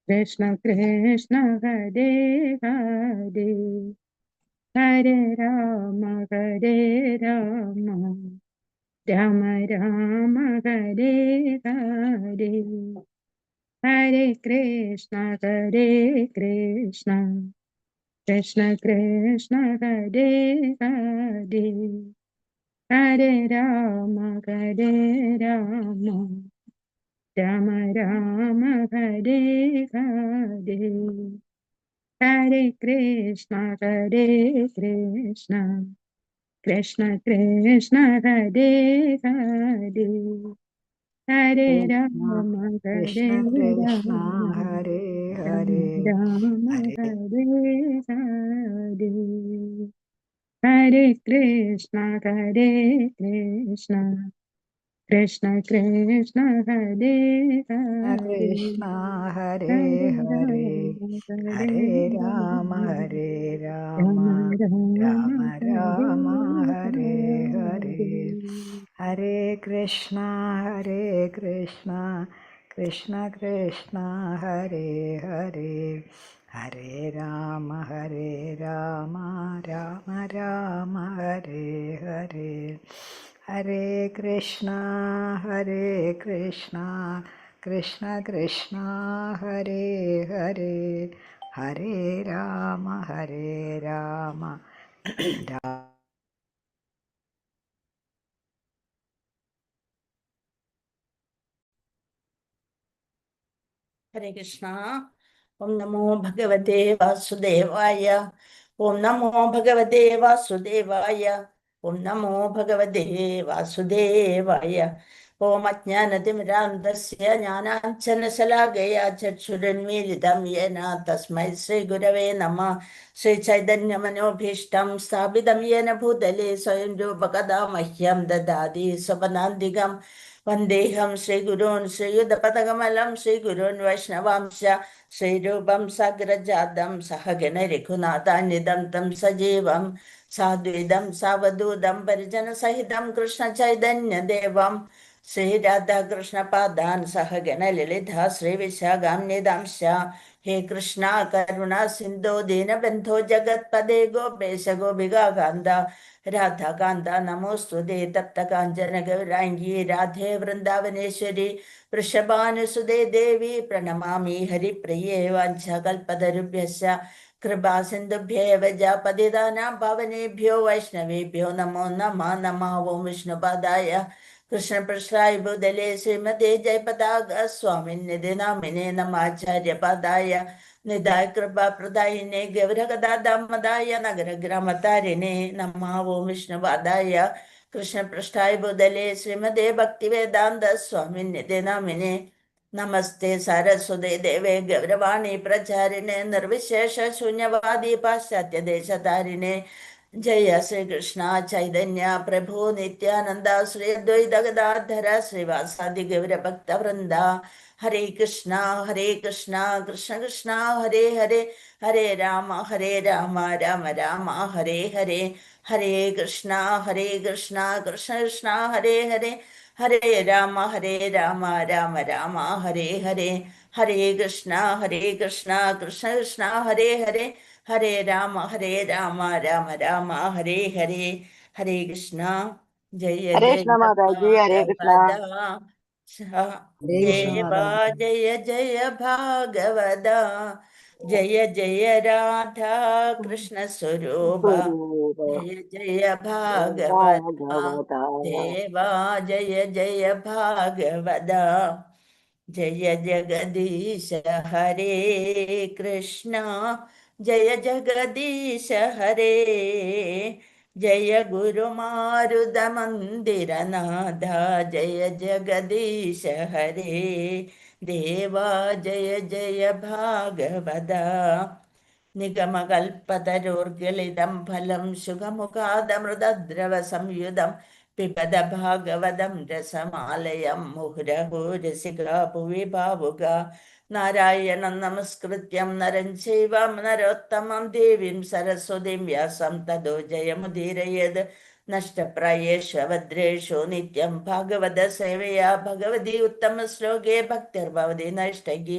Krishna Krishna Hare Hare Hare Ram Ram Ram Hare Hare Hare Krishna Krishna Krishna Hare Hare Hare Ram Ram Ram Hare Hare Hare Krishna Krishna Krishna Hare Hare Hare Krishna Ram Krishna Krishna Hare Hare Ram Hare Hare Hare Hare Krishna Krishna Krishna Hare Hare Krishna Hare हरे Hare Hare Hare Ram Rama Ram Rama हरे Rama Hare हरे Hare Hare Krishna Krishna Krishna Hare Hare Hare Rama Rama Rama Hare Hare Hare Krishna Krishna Krishna Hare Hare Hare Rama हरे कृष्णा। ओम नमो भगवते वासुदेवाय। ओम नमो भगवते वासुदेवाय। ओम नमो भगवते वासुदेवाय। ओम अज्ञानतिमिरान्धस्य ज्ञानाञ्जनशलाकया चक्षुरुन्मीलितं येन तस्मै श्रीगुरवे नमः। श्रीचैतन्यमनोभीष्टं स्थापितं येन भूतले स्वयं रूपकदा मह्यं ददाति स्वपदान्तिकम्। वन्देऽहं श्रीगुरून् श्रीयुतपदकमलं श्रीगुरून् वैष्णवांश्च श्रीरूपं साग्रजातं सहगण रघुनाथान्वितं तं सजीवं साद्वैतं सावधूतं परिजनसहितं कृष्णचैतन्यदेवं श्रीराधाकृष्णपादान् सहगण ललिता श्रीविशाखान्वितांश्च हे कृष्णा करुणा सिन्धो दीनबन्धो जगत्पदे गोपेश गोपिकान्त राधाकान्त नमोऽस्तुते तप्त काञ्चन गौराङ्गी राधे वृन्दावनेश्वरी वृषभानुसुते देवी प्रणमामि हरिप्रिये वाञ्छाकल्पतरुभ्यश्च कृपा सिन्धुभ्येव पतितानां पावनेभ्यो वैष्णवेभ्यो नमो नमः। नमः ॐ विष्णुपादाय कृष्णपृष्ठाय भूतले श्रीमते जयपताका स्वामिन्निधि नामिने नमाचार्यपादाय निधाय कृपा प्रदायिने गौरगदामदाय नगरग्रामतारिणे नमः ॐ विष्णुपादाय कृष्णपृष्ठाय भूतले श्रीमते भक्तिवेदान्त स्वामिन्निधि नामिने नमस्ते सारस्वते देवे गौरवाणी प्रचारिणे निर्विशेष शून्यवादी पाश्चात्य देशतारिणे जय श्री कृष्ण चैतन्य प्रभु नित्यानंद श्री अद्वैत गदाधर श्रीवासादि गौर भक्त वृंदा हरे कृष्णा कृष्ण कृष्ण हरे हरे हरे राम राम राम हरे हरे हरे कृष्णा कृष्ण कृष्ण हरे हरे हरे राम राम राम हरे हरे हरे कृष्णा कृष्ण कृष्ण हरे हरे हरे राम राम राम हरे हरे हरे कृष्णा जय हरे जय कृष्ण माता जी, हरे कृष्णा। भागवता Hare Krishna देवा Radha जय जय भागवता जय जय राधा कृष्ण स्वरूपा स्वरूप जय जय भागवता भागवता। देवा जय जय भागवता जय जगदीश हरे कृष्णा जय जगदीश हरे जय गुरु मारुद मंदिर नाथा जय जगदीश हरे देवा जय जय भागवता निगमकल्पतरोर्गलितं फलं शुकमुखादमृतद्रवसंयुतं पिबद भागवतं रसमालयं मुहुरहो रसिका भुवि भावुका नारायणं नमस्कृत्यं नरं चैव नरोत्तमं देवीं सरस्वतीं व्यासं ततो जयमुदीरयेत् നഷ്ടപ്രായേഷു ഭദ്രേഷു നിത്യം ഭാഗവത സേവയാ ഭഗവതി ഉത്തമ ശ്ലോകേ ഭക്തിർഭവതി നൈഷ്ടകി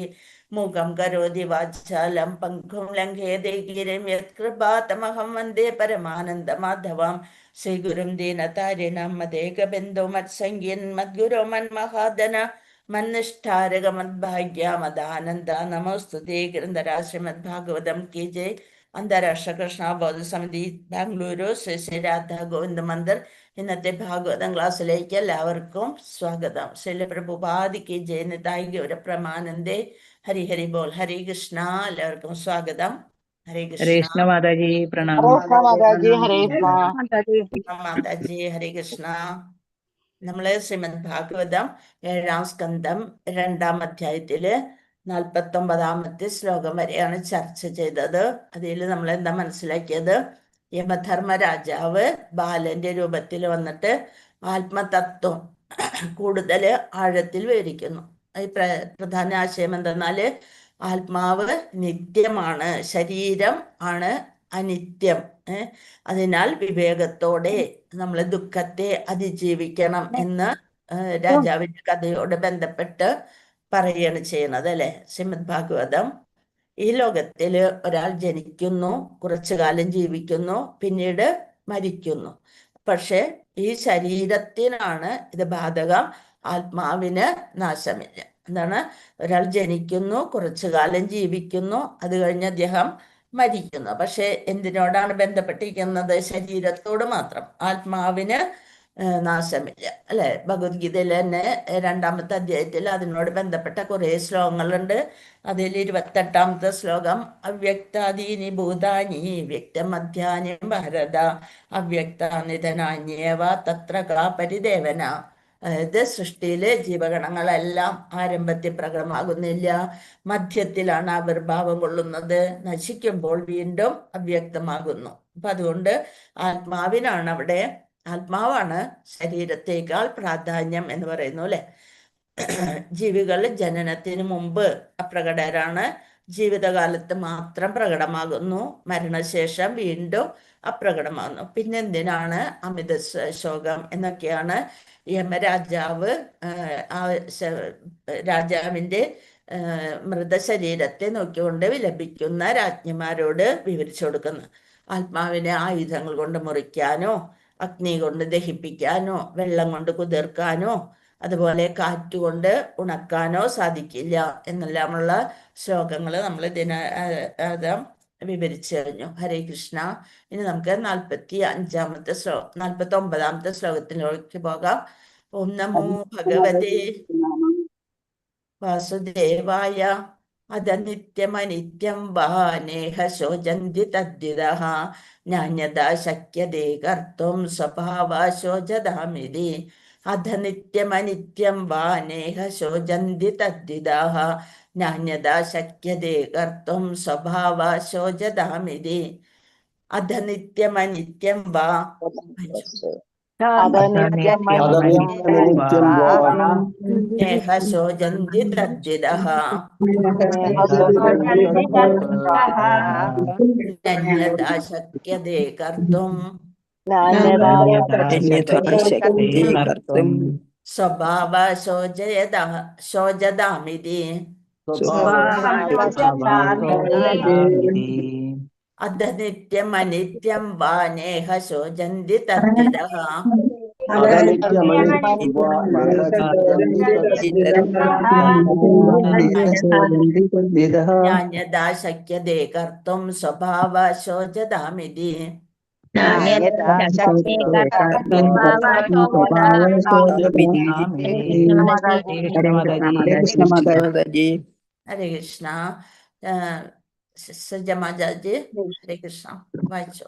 മൂകം കരോതി വാചാലം പങ്കും ലംഘേതേ ഗിരിം യത്കൃപാതമഹം വന്ദേ പരമാനന്ദ മാധവം ശ്രീഗുരും ദീനതാരിണം മദേകബിന്ദു മത്സംഗീൻ മദ്ഗുരു മന്മഹാദന മന്നിഷ്ഠാരക മദ്ഭാഗ്യ മദാനന്ദ നമോസ്തുതേ ഗ്രന്ഥരാശ്രീമദ് ഭാഗവതം കി ജയ്. അന്താരാഷ്ട്ര കൃഷ്ണ ബോധ സമിതി ബാംഗ്ലൂരു ശ്രീ ശ്രീ രാധാ ഗോവിന്ദ മന്ദിർ. ഇന്നത്തെ ഭാഗവതം ക്ലാസ്സിലേക്ക് എല്ലാവർക്കും സ്വാഗതം. ശ്രീല പ്രഭുപാദിക്ക് ജയ നിതായി ഗൗര പ്രമാനന്ദേ. ഹരി ഹരി ബോൾ. ഹരി കൃഷ്ണ. എല്ലാവർക്കും സ്വാഗതം. ഹരി കൃഷ്ണ. മാതാജി പ്രണാമം. മാതാജി ഹരി കൃഷ്ണ. നമ്മള് ശ്രീമദ് ഭാഗവതം 7-ാം സ്കന്ധം 2-ാം അധ്യായത്തില് 49-ാമത്തെ ശ്ലോകം വരെയാണ് ചർച്ച ചെയ്തത്. അതിൽ നമ്മൾ എന്താ മനസ്സിലാക്കിയത്? യമധർമ്മ രാജാവ് ബാലന്റെ രൂപത്തിൽ വന്നിട്ട് ആത്മതത്വം കൂടുതൽ ആഴത്തിൽ വിവരിക്കുന്നു. പ്രധാന ആശയം എന്തെന്നാല് ആത്മാവ് നിത്യമാണ്, ശരീരം ആണ് അനിത്യം. അതിനാൽ വിവേകത്തോടെ നമ്മൾ ദുഃഖത്തെ അതിജീവിക്കണം എന്ന് രാജാവിന്റെ കഥയോട് ബന്ധപ്പെട്ട് പറയുകയാണ് ചെയ്യുന്നത് അല്ലെ ശ്രീമദ് ഭാഗവതം. ഈ ലോകത്തില് ഒരാൾ ജനിക്കുന്നു, കുറച്ചു കാലം ജീവിക്കുന്നു, പിന്നീട് മരിക്കുന്നു. പക്ഷെ ഈ ശരീരത്തിനാണ് ഇത് ബാധകം, ആത്മാവിന് നാശമില്ല. എന്താണ്? ഒരാൾ ജനിക്കുന്നു, കുറച്ചു കാലം ജീവിക്കുന്നു, അത് കഴിഞ്ഞ് അദ്ദേഹം മരിക്കുന്നു. പക്ഷെ എന്തിനോടാണ് ബന്ധപ്പെട്ടിരിക്കുന്നത്? ശരീരത്തോട് മാത്രം. ആത്മാവിന് നാശമില്ല അല്ലെ. ഭഗവത്ഗീതയിൽ തന്നെ 2-ാമത്തെ അധ്യായത്തിൽ അതിനോട് ബന്ധപ്പെട്ട കുറെ ശ്ലോകങ്ങളുണ്ട്. അതിൽ 28-ാമത്തെ ശ്ലോകം അവ്യക്താദീനി ഭൂതാനി വ്യക്തമധ്യാനി ഭാരത അവ്യക്താനിധനാന്യേവ തത്ര കാ പരിദേവന. അതായത് സൃഷ്ടിയിലെ ജീവഗണങ്ങളെല്ലാം ആരംഭത്തിൽ പ്രകടമാകുന്നില്ല, മധ്യത്തിലാണ് ആവിർഭാവം കൊള്ളുന്നത്, നശിക്കുമ്പോൾ വീണ്ടും അവ്യക്തമാകുന്നു. അപ്പൊ അതുകൊണ്ട് ആത്മാവിനാണ് അവിടെ, ആത്മാവാണ് ശരീരത്തേക്കാൾ പ്രാധാന്യം എന്ന് പറയുന്നു അല്ലെ. ജീവികൾ ജനനത്തിന് മുമ്പ് അപ്രകടരാണ്, ജീവിതകാലത്ത് മാത്രം പ്രകടമാകുന്നു, മരണശേഷം വീണ്ടും അപ്രകടമാകുന്നു. പിന്നെന്തിനാണ് അമിത ശോകം എന്നൊക്കെയാണ് യമരാജാവ് രാജാവിന്റെ മൃതശരീരത്തെ നോക്കിക്കൊണ്ട് വിലപിക്കുന്ന രാജ്ഞിമാരോട് വിവരിച്ചു കൊടുക്കുന്നത്. ആത്മാവിനെ ആയുധങ്ങൾ കൊണ്ട് മുറിക്കാനോ അഗ്നി കൊണ്ട് ദഹിപ്പിക്കാനോ വെള്ളം കൊണ്ട് കുതിർക്കാനോ അതുപോലെ കാറ്റുകൊണ്ട് ഉണക്കാനോ സാധിക്കില്ല എന്നെല്ലാമുള്ള ശ്ലോകങ്ങൾ നമ്മൾ വിവരിച്ചു കഴിഞ്ഞു. ഹരേ കൃഷ്ണ. ഇനി നമുക്ക് 45-ാമത്തെ 49-ാമത്തെ ശ്ലോകത്തിലേക്ക് പോകാം. ഓം നമോ ഭഗവതേ വാസുദേവായ അധനിത്യമനിത്യം വാ നേഹ ശോചന്തി തദ്വിദഃ നാന്യഥാ ശക്യതേ കർത്തും സ്വഭാവാ ശോചതാമിതി. അധനിത്യമനിത്യം വാ നേഹ ശോചന്തി തദ്വിദഃ നാന്യഥാ ശക്യതേ കർത്തും സ്വഭാവാ ശോചതാമിതി. അധനിത്യമനിത്യം വാ നേഹ ശോചന്തി തദ്വിദഃ നാന്യഥാ ശക്യതേ കർത്തും സ്വഭാവ ശോചതാമിതി. അധനിത്യമനിത്യം വാ നേഹ ശോചന്തി തദ്വിദഃ നാന്യഥാ ശക്യതേ കർത്തും സ്വഭാവ ശോചതാമിതി. ഹരേ കൃഷ്ണ. സജമാജി ഹരേ കൃഷ്ണ വായിച്ചോ.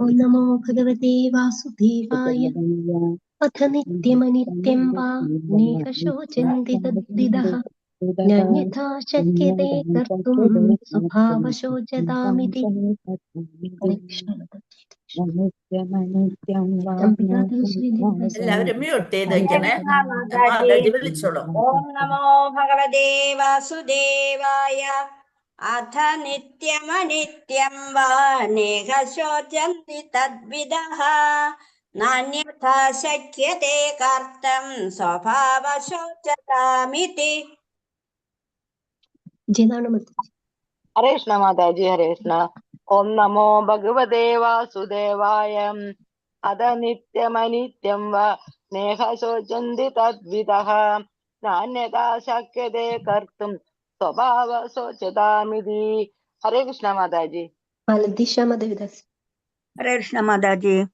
ഓം നമോ ഭഗവതേ വാസുദേവായ അഥ നിത്യമനിത്യം വാ നേഹ ശോചന്തി തദ്വിദഃ നാന്യഥാ ശക്യതേ കർത്തും സ്വഭാവ ശോചതാമിതി. എല്ലാവരും മ്യൂട്ട് ചെയ്ത് വെക്കണേ. മാതാജി വിളിച്ചോളൂ. ഓം നമോ ഭഗവതേ വാസുദേവായ अथ नित्यमनित्यं वा नेह शोचन्ति तद्विदः नान्यथा शक्यते कर्तुं स्वभावशोचतामिति. जनानुमति हरे कृष्ण माताजी, हरे कृष्ण। ओम नमो भगवते वासुदेवाय। अद नित्यमनित्यं वा नेह शोचन्ति तद्विदः नान्यथा शक्यते कर्तुं स्वभाव शोचतामिति। हरे कृष्ण माताजी। दिशा मधुविदास हरे कृष्ण माताजी।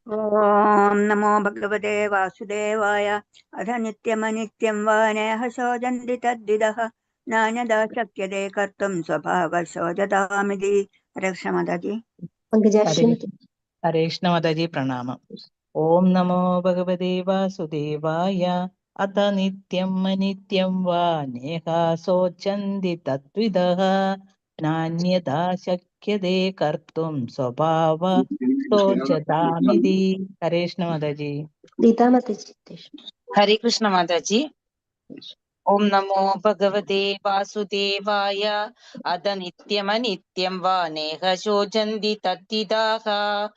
ओम नमो भगवते वासुदेवाय। अथ नित्यमनित्यं वा नेह शोचन्ति तद्विदः नान्यथा शक्यते कर्तुं स्वभावशोचतामिति। हरे कृष्ण माताजी। पंकजाश्री हरे कृष्ण माताजी, प्रणाम। ओम नमो भगवते वासुदेवाय। अथ नित्यम् अनित्यं वा नेहा शोचन्ति तद्विदः नान्यथा शक्यते कर्तुं स्वभाव शोचतामिति। हरे कृष्ण माताजी। गीता माताजी हरे कृष्ण माताजी। ओम नमो भगवते वासुदेवाय। अद नित्यमनित्यं वा नेह शोचन्ति तद्विदाः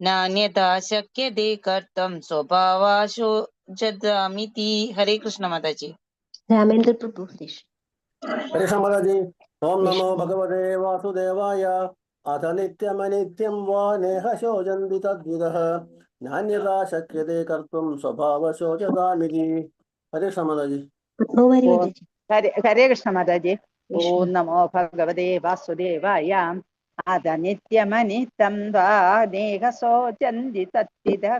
नान्यथा शक्यते कर्तुं स्वभावशोचतामिति। हरे कृष्ण माताजी। रामेंद्र प्रभु हरे माताजी। ओम नमो भगवते वासुदेवाय। अथ नित्यमनित्यं वा नेह शोचन्ति तद्विदः नान्यथा शक्यते कर्तुं स्वभावशोचतामिति। हरे माताजी। हरे कृष्ण माताजी। ओम नमो भगवते वासुदेवाय। अद नित्यमनित्यं वा नेह शोचन्ति तद्विदः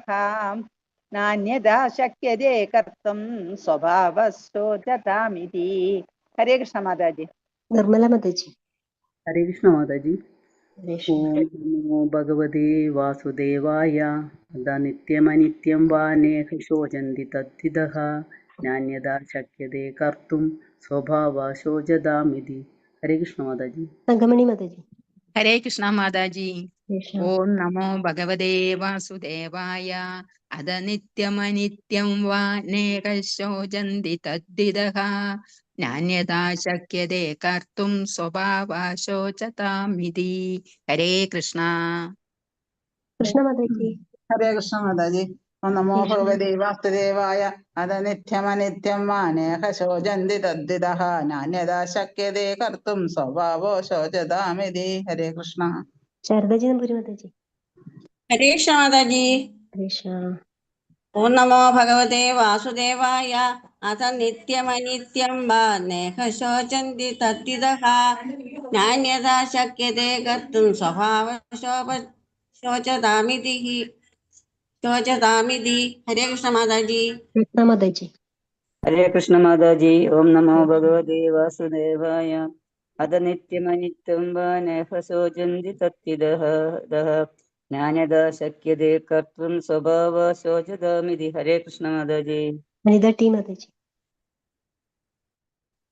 नान्यथा शक्यते कर्तुं स्वभावशोचतामिति। हरे कृष्ण माताजी। निर्मला माताजी। हरे कृष्ण माताजी। ओम नमो भगवते वासुदेवाय। अद नित्यमनित्यं वा नेह शोचन्ति तद्विदः नान्यथा शक्यते कर्तुं स्वभावशोचतामिति। हरे कृष्ण माताजी। संगमणि माताजी। हरे कृष्ण माताजी। ओम नमो भगवते वासुदेवाय। अद नित्यमनित्यं वा नेह शोचन्ति तद्विदः नान्यथा शक्यते कर्तुं स्वभावशोचतामिति। हरे कृष्ण। कृष्ण माताजी। हरे कृष्ण माताजी। ओम नमो भगवते वासुदेवाय। अद नित्यमनित्यं वा नेह शोचन्ति तद्विदः नान्यथा शक्यते कर्तुं स्वभावशोचतामिति। हरे कृष्ण। शारदा जी माताजी। हरे कृष्ण माताजी। ओम नमो भगवते वासुदेवाय। अथ नित्यमनित्यं वा नेह शोचन्ति तद्विदः नान्यथा शक्यते कर्तुं स्वभावशोचतामिति। हरे कृष्ण माताजी। कृष्ण माताजी। हरे कृष्ण माताजी। ओम नमो भगवते वासुदेवाय। अद नित्यमनित्यं वा नेह शोचन्ति तद्विदः नान्यथा शक्यते कर्तुं स्वभावशोचतामिति। हरे कृष्ण माताजी। अनिता टी माताजी।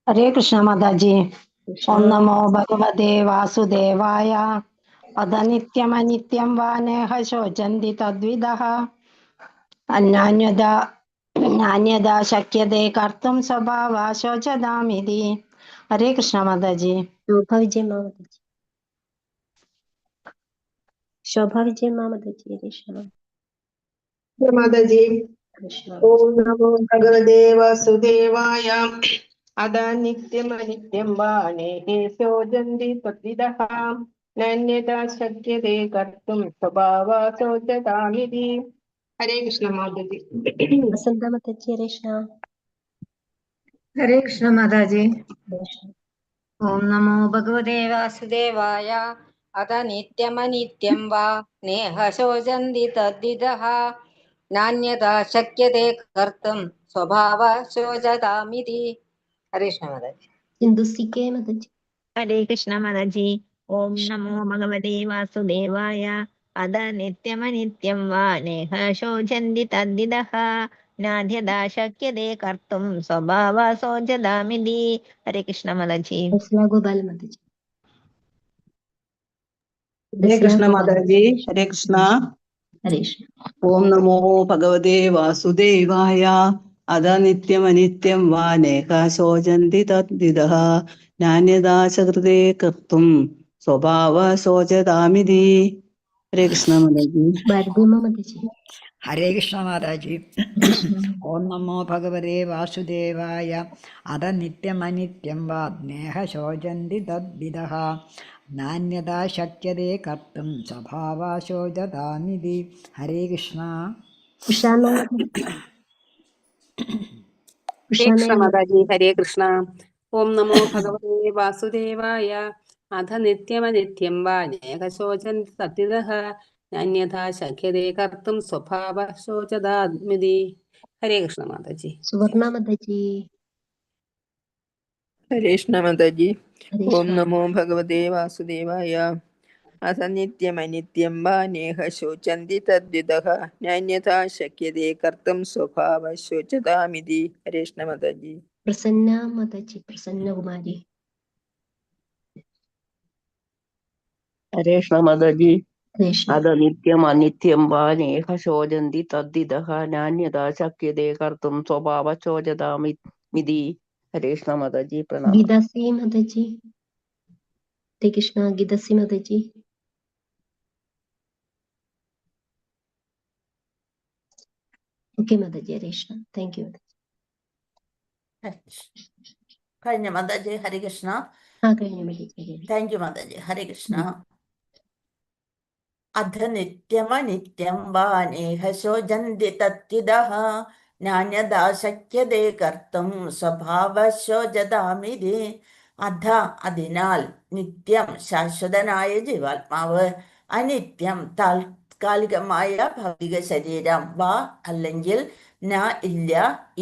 हरे कृष्ण माताजी। ओम नमो भगवते वासुदेवाय। अद नित्यमनित्यं वा नेह शोचन्ति तद्विदः नान्यथा शक्यते कर्तुं स्वभावशोचतामिति। हरे कृष्ण माताजी। शोभा विजय माताजी। शोभा विजय माताजी। कृष्ण माताजी। ओम नमो भगवते वासुदेवाय। अद नित्यमनित्यं वा नेह शोचन्ति तद्विदः नान्यथा शक्यते कर्तुं स्वभावशोचतामिति। हरे कृष्ण माताजी। वसंता माताजी। कृष्ण हरे कृष्ण माताजी। ओम नमो भगवते वासुदेवाय। अथ नित्यमनित्यं वा नेह शोचन्ति तद्विदः नान्यथा शक्यते कर्तुं स्वभावशोचतामिति। हरे कृष्ण माताजी। सिंधु सीके माताजी। हरे कृष्ण माताजी। ओम नमो भगवते वासुदेवाय। अद नित्यमनित्यं वा नेह शोचन्ति तद्विदः नान्यथा शक्यते कर्तुं स्वभावशोचतामिति। हरे कृष्ण माताजी। गोपाल माताजी। हरे कृष्ण माताजी। हरे कृष्ण। हरे ओम नमो भगवते वासुदेवाय। അധനിത്യമനിത്യം വാ നേഹ ശോചന്തി തദ്വിദഃ നാന്യഥാ ചകൃതേ കർത്തും സ്വഭാവ ശോചതാമിതി. ഹരേ കൃഷ്ണ മാതാജി. ഭാരതിയമ്മ മാതാജി. ഹരേ കൃഷ്ണ മാതാജി. ഓം നമോ ഭഗവതേ വാസുദേവായ. അത നിത്യമനിത്യം വാ സ്നേഹ ശോചന്തി തദ്വിദഃ നാന്യഥാ ശക്യതേ കർത്തും സ്വഭാവശോചതാമിതി. ഹരേ കൃഷ്ണ. ഹരേ കൃഷ്ണ മാതാജി. ഹരേ കൃഷ്ണ. ഓം നമോ ഭഗവതേ വാസുദേവായ. അധ നിത്യമനിത്യം വാ നേഹ ശോചന്തി തദ്വിദഃ നാന്യഥാ ശക്യതേ കർത്തും സ്വഭാവ ശോചതാമിതി. ഹരേ കൃഷ്ണ മാതാജി. സുവർണ മാതാജി. ഹരേ കൃഷ്ണ മാതാജി. ഓം നമോ ഭഗവതേ വാസുദേവായ. അഥ നിത്യമനിത്യം വാ നേഹ ശോചന്തി തദ്വിദഃ നാന്യഥാ ശക്യതേ കർത്തും സ്വഭാവ ശോചതാമിതി. ഹരേ കൃഷ്ണ മാതാജി. പ്രസന്ന മാതാജി. പ്രസന്ന കുമാരി. ഹരേ കൃഷ്ണ മാതാജി. അത നിത്യം അനിത്യം വാ നേഹ ശോചന്തി തദ്വിദഃ നാന്യഥാ ശക്യതേ കർത്തും സ്വഭാവ ശോചതാമിതി. ഹരേ കൃഷ്ണ മാതാജി. പ്രണാമം. ഗീതാസി മാതാജി. ഹരേ കൃഷ്ണ. ഗീതാസി മാതാജി. ഓക്കെ മാതാജി. ഹരേ കൃഷ്ണ. താങ്ക് യു മാതാജി. കഴിഞ്ഞ മാതാജി. ഹരേ കൃഷ്ണ. കഴിഞ്ഞു മാതാജി. താങ്ക് യു മാതാജി. ഹരേ കൃഷ്ണ. അധ നിത്യമനിത്യം വാ നേഹ ശോചന്തി തദ്വിദഃ നാന്യഥാ ശക്യതേ കർത്തും സ്വഭാവ ശോചതാമിതി. അധ അതിനാൽ, നിത്യം ശാശ്വതനായ ജീവാത്മാവ്, അനിത്യം താൽക്കാലികമായ ഭൗതിക ശരീരം, വാ അല്ലെങ്കിൽ ന ഇല്ല,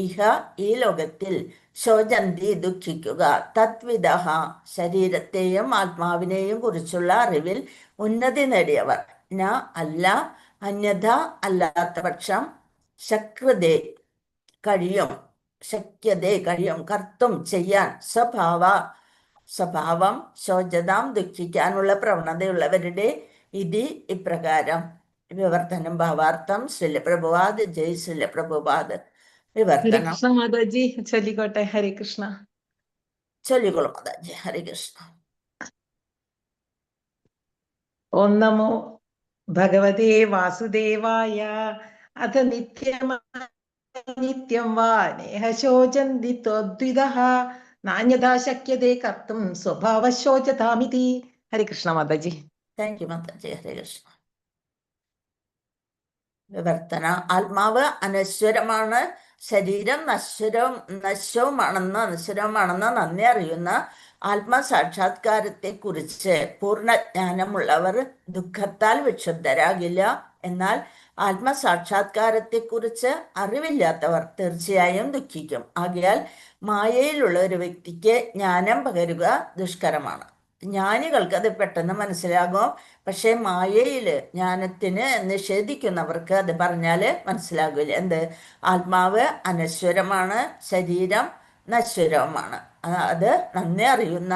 ഇഹ ഈ ലോകത്തിൽ, ശോചന്തി ദുഃഖിക്കുക, തദ്വിദഃ ശരീരത്തെയും ആത്മാവിനെയും കുറിച്ചുള്ള അറിവിൽ ഉന്നതി നേടിയവർ, ന അല്ല, അന്യഥ അല്ലാത്ത പക്ഷം, ശക്യതേ കഴിയും, ശക്യതേ കഴിയും, കർത്തും ചെയ്യാൻ, സ്വഭാവം ശോചതാം ദുഃഖിക്കാനുള്ള പ്രവണതയുള്ളവരുടെ ഇതി ഇപ്രകാരം. വിവർത്തനം ഭാവാർത്ഥം. ശ്രീല പ്രഭുപാദ്. ജയ് ശ്രീല പ്രഭുപാദ്. വിവർത്തനം. മാതാജി ചൊല്ലിക്കോട്ടെ. ഹരേ കൃഷ്ണ. ചൊല്ലിക്കോളൂ മാതാജി. ഹരേ കൃഷ്ണ. ഓം നമോ ഭഗവതേ വാസുദേവായ. അഥ നിത്യം വാ നേഹ ശോചന്തി തദ്വിദഃ നാന്യഥാ ശക്യതേ കർത്തും സ്വഭാവ ശോചതാമിതി. ഹരേ കൃഷ്ണ മാതാജി. താങ്ക് യു മാതാജി. ഹരേ കൃഷ്ണ. വിവർത്തന. ആത്മാവ് അനശ്വരമാണ്, ശരീരം നശ്വരവുമാണെന്ന് നന്ദി അറിയുന്ന ആത്മസാക്ഷാത്കാരത്തെ കുറിച്ച് പൂർണ്ണജ്ഞാനമുള്ളവർ ദുഃഖത്താൽ വിക്ഷുബ്ധരാകില്ല. എന്നാൽ ആത്മസാക്ഷാത്കാരത്തെ കുറിച്ച് അറിവില്ലാത്തവർ തീർച്ചയായും ദുഃഖിക്കും. ആകയാൽ മായയിലുള്ള ഒരു വ്യക്തിക്ക് ജ്ഞാനം പകരുക ദുഷ്കരമാണ്. ജ്ഞാനികൾക്ക് അത് പെട്ടെന്ന് മനസ്സിലാകും. പക്ഷെ മായയില് ജ്ഞാനത്തിന് നിഷേധിക്കുന്നവർക്ക് അത് പറഞ്ഞാല് മനസ്സിലാകില്ല. എന്ത്? ആത്മാവ് അനശ്വരമാണ്, ശരീരം നശ്വരവുമാണ്. അത് നന്ദി അറിയുന്ന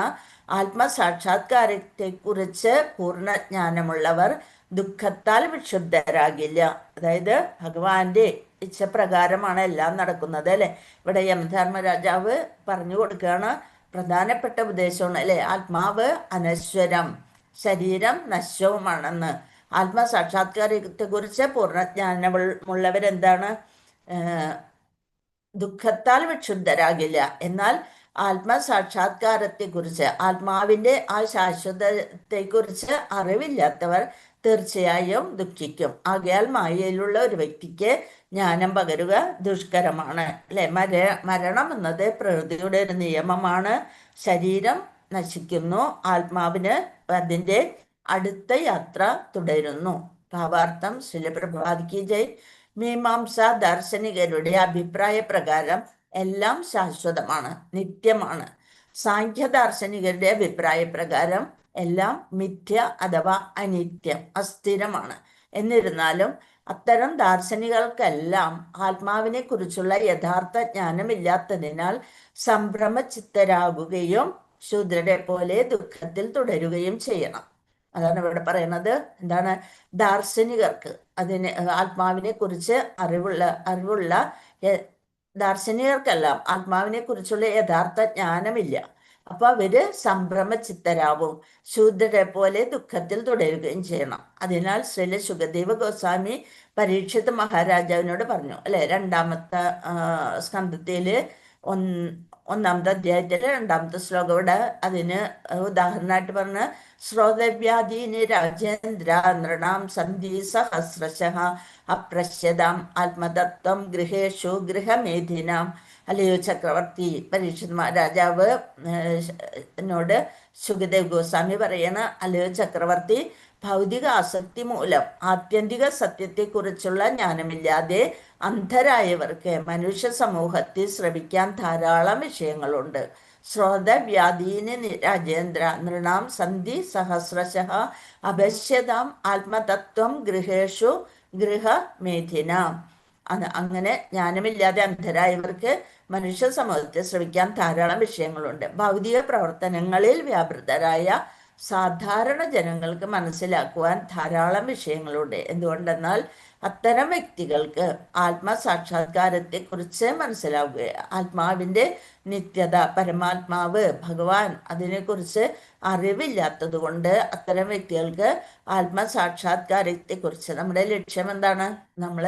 ആത്മസാക്ഷാത്കാരത്തെ കുറിച്ച് പൂർണ്ണജ്ഞാനമുള്ളവർ ദുഃഖത്താൽ വിക്ഷുബ്ധരാകില്ല. അതായത് ഭഗവാന്റെ ഇച്ഛപ്രകാരമാണ് എല്ലാം നടക്കുന്നത് അല്ലെ. ഇവിടെ യമധർമ്മരാജാവ് പറഞ്ഞു കൊടുക്കുകയാണ്, പ്രധാനപ്പെട്ട ഉപദേശമാണ് അല്ലെ. ആത്മാവ് അനശ്വരം, ശരീരം നശ്വവുമാണെന്ന്. ആത്മസാക്ഷാത്കാരത്തെ കുറിച്ച് പൂർണ്ണജ്ഞാനമുള്ളവരെന്താണ്? ദുഃഖത്താൽ വിക്ഷുബ്ധരാകില്ല. എന്നാൽ ആത്മസാക്ഷാത്കാരത്തെ കുറിച്ച്, ആത്മാവിന്റെ ആ ശാശ്വതത്തെക്കുറിച്ച് അറിവില്ലാത്തവർ തീർച്ചയായും ദുഃഖിക്കും. ആകയാൽ മായയിലുള്ള ഒരു വ്യക്തിക്ക് ജ്ഞാനം പകരുക ദുഷ്കരമാണ് അല്ലെ. മരണം എന്നത് പ്രകൃതിയുടെ ഒരു നിയമമാണ്. ശരീരം നശിക്കുന്നു, ആത്മാവിന് അതിൻ്റെ അടുത്ത യാത്ര തുടരുന്നു. ഭാവാർത്ഥം. ശ്രീല പ്രഭുപാദിക്ക് ജയ്. മീമാംസ ദാർശനികരുടെ അഭിപ്രായ പ്രകാരം എല്ലാം ശാശ്വതമാണ്, നിത്യമാണ്. സാഖ്യ ദാർശനികരുടെ അഭിപ്രായ പ്രകാരം എല്ലാം മിഥ്യ അഥവാ അനിത്യം, അസ്ഥിരമാണ്. എന്നിരുന്നാലും അത്തരം ദാർശനികൾക്കെല്ലാം ആത്മാവിനെ കുറിച്ചുള്ള യഥാർത്ഥ ജ്ഞാനമില്ലാത്തതിനാൽ സംഭ്രമചിത്തരാകുകയും ശൂദ്രരെ പോലെ ദുഃഖത്തിൽ തുടരുകയും ചെയ്യണം. അതാണ് ഇവിടെ പറയുന്നത്. എന്താണ്? ദാർശനികർക്ക്, ആത്മാവിനെ കുറിച്ച് അറിവുള്ള ദാർശനികർക്കെല്ലാം ആത്മാവിനെ കുറിച്ചുള്ള യഥാർത്ഥ ജ്ഞാനമില്ല. അപ്പൊ അവര് സംഭ്രമചിത്തരാവും, ശൂദ്രരെ പോലെ ദുഃഖത്തിൽ തുടരുകയും ചെയ്യണം. അതിനാൽ ശ്രീല ശുകദേവ ഗോസ്വാമി പരീക്ഷിത് മഹാരാജാവിനോട് പറഞ്ഞു അല്ലെ, രണ്ടാമത്തെ സ്കന്ധത്തില് ഒന്നാമത്തെ അധ്യായത്തില് 2ാമത്തെ ശ്ലോകം ഇവിടെ അതിന് ഉദാഹരണമായിട്ട് പറഞ്ഞ് ശ്രോതവ്യാധീനി രാജേന്ദ്ര നൃണാം സന്ധി സഹസ്രശഃ അപ്രശ്യതാം ആത്മതത്വം ഗൃഹേഷു ഗൃഹമേധിനാം. അല്ലയോ ചക്രവർത്തി, പരീക്ഷിത് മഹാരാജാവ് എന്നോട് ശുകദേവ് ഗോസ്വാമി പറയണ, അല്ലയോ ചക്രവർത്തി, ഭൗതിക ആസക്തി മൂലം ആത്യന്തിക സത്യത്തെക്കുറിച്ചുള്ള ജ്ഞാനമില്ലാതെ അന്ധരായവർക്ക് മനുഷ്യ സമൂഹത്തിൽ ശ്രവിക്കാൻ ധാരാളം വിഷയങ്ങളുണ്ട്. ശ്രോതവ്യാധീനി രാജേന്ദ്ര നൃണാം സന്ധി സഹസ്രശഃ അപശ്യതാം ആത്മതത്വം ഗൃഹേഷു ഗൃഹമേധിനാം. അങ്ങനെ ജ്ഞാനമില്ലാതെ അന്ധരായവർക്ക് മനുഷ്യ സമൂഹത്തെ ശ്രവിക്കാൻ ധാരാളം വിഷയങ്ങളുണ്ട്. ഭൗതിക പ്രവർത്തനങ്ങളിൽ വ്യാപൃതരായ സാധാരണ ജനങ്ങൾക്ക് മനസ്സിലാക്കുവാൻ ധാരാളം വിഷയങ്ങളുണ്ട്. എന്തുകൊണ്ടെന്നാൽ അത്തരം വ്യക്തികൾക്ക് ആത്മസാക്ഷാത്കാരത്തെ കുറിച്ച് മനസ്സിലാവുക, ആത്മാവിൻ്റെ നിത്യത, പരമാത്മാവ്, ഭഗവാൻ, അതിനെക്കുറിച്ച് അറിവില്ലാത്തത് കൊണ്ട് അത്തരം വ്യക്തികൾക്ക് ആത്മസാക്ഷാത്കാരത്തെ കുറിച്ച്, നമ്മുടെ ലക്ഷ്യം എന്താണ്, നമ്മൾ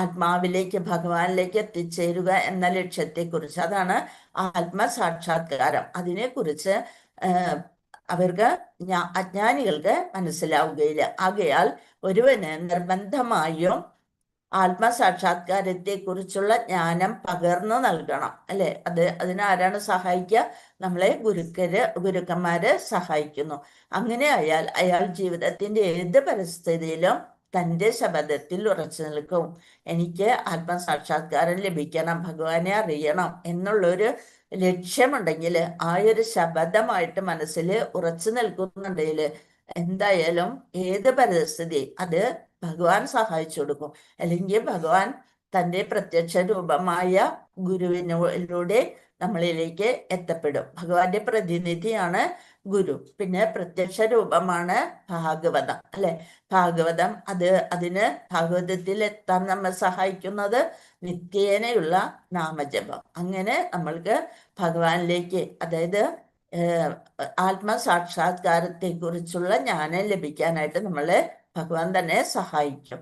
ആത്മാവിലേക്ക് ഭഗവാനിലേക്ക് എത്തിച്ചേരുക എന്ന ലക്ഷ്യത്തെക്കുറിച്ച്, അതാണ് ആത്മസാക്ഷാത്കാരം. അതിനെക്കുറിച്ച് അവർക്ക് അജ്ഞാനികൾക്ക് മനസ്സിലാവുകയില്ല. ആകയാൽ ഒരുവന് നിർബന്ധമായും ആത്മസാക്ഷാത്കാരത്തെ കുറിച്ചുള്ള ജ്ഞാനം പകർന്നു നൽകണം അല്ലെ. അതിനാരാണ് സഹായിക്കുക? നമ്മളെ ഗുരുക്കന്മാര് സഹായിക്കുന്നു. അങ്ങനെ ആയാൽ അയാൾ ജീവിതത്തിന്റെ ഏത് പരിസ്ഥിതിയിലും തൻ്റെ ശബദത്തിൽ ഉറച്ചു നിൽക്കും. എനിക്ക് ആത്മസാക്ഷാത്കാരം ലഭിക്കണം, ഭഗവാനെ അറിയണം എന്നുള്ളൊരു ലക്ഷ്യമുണ്ടെങ്കിൽ, ആ ഒരു ശബദമായിട്ട് മനസ്സിൽ ഉറച്ചു നിൽക്കുന്നുണ്ടെങ്കിൽ എന്തായാലും ഏത് പരിസ്ഥിതി അത് ഭഗവാൻ സഹായിച്ചു കൊടുക്കും. അല്ലെങ്കിൽ ഭഗവാൻ തൻ്റെ പ്രത്യക്ഷ രൂപമായ ഗുരുവിനൂടെ നമ്മളിലേക്ക് എത്തപ്പെടും. ഭഗവാന്റെ പ്രതിനിധിയാണ് ഗുരു. പിന്നെ പ്രത്യക്ഷ രൂപമാണ് ഭാഗവതം അല്ലെ. ഭാഗവതം അതിന് ഭാഗവതത്തിൽ എത്താൻ നമ്മെ സഹായിക്കുന്നത് നിത്യേനയുള്ള നാമജപം. അങ്ങനെ നമ്മൾക്ക് ഭഗവാനിലേക്ക്, അതായത് ആത്മസാക്ഷാത്കാരത്തെ കുറിച്ചുള്ള ജ്ഞാനം ലഭിക്കാനായിട്ട് നമ്മളെ ഭഗവാൻ തന്നെ സഹായിക്കും.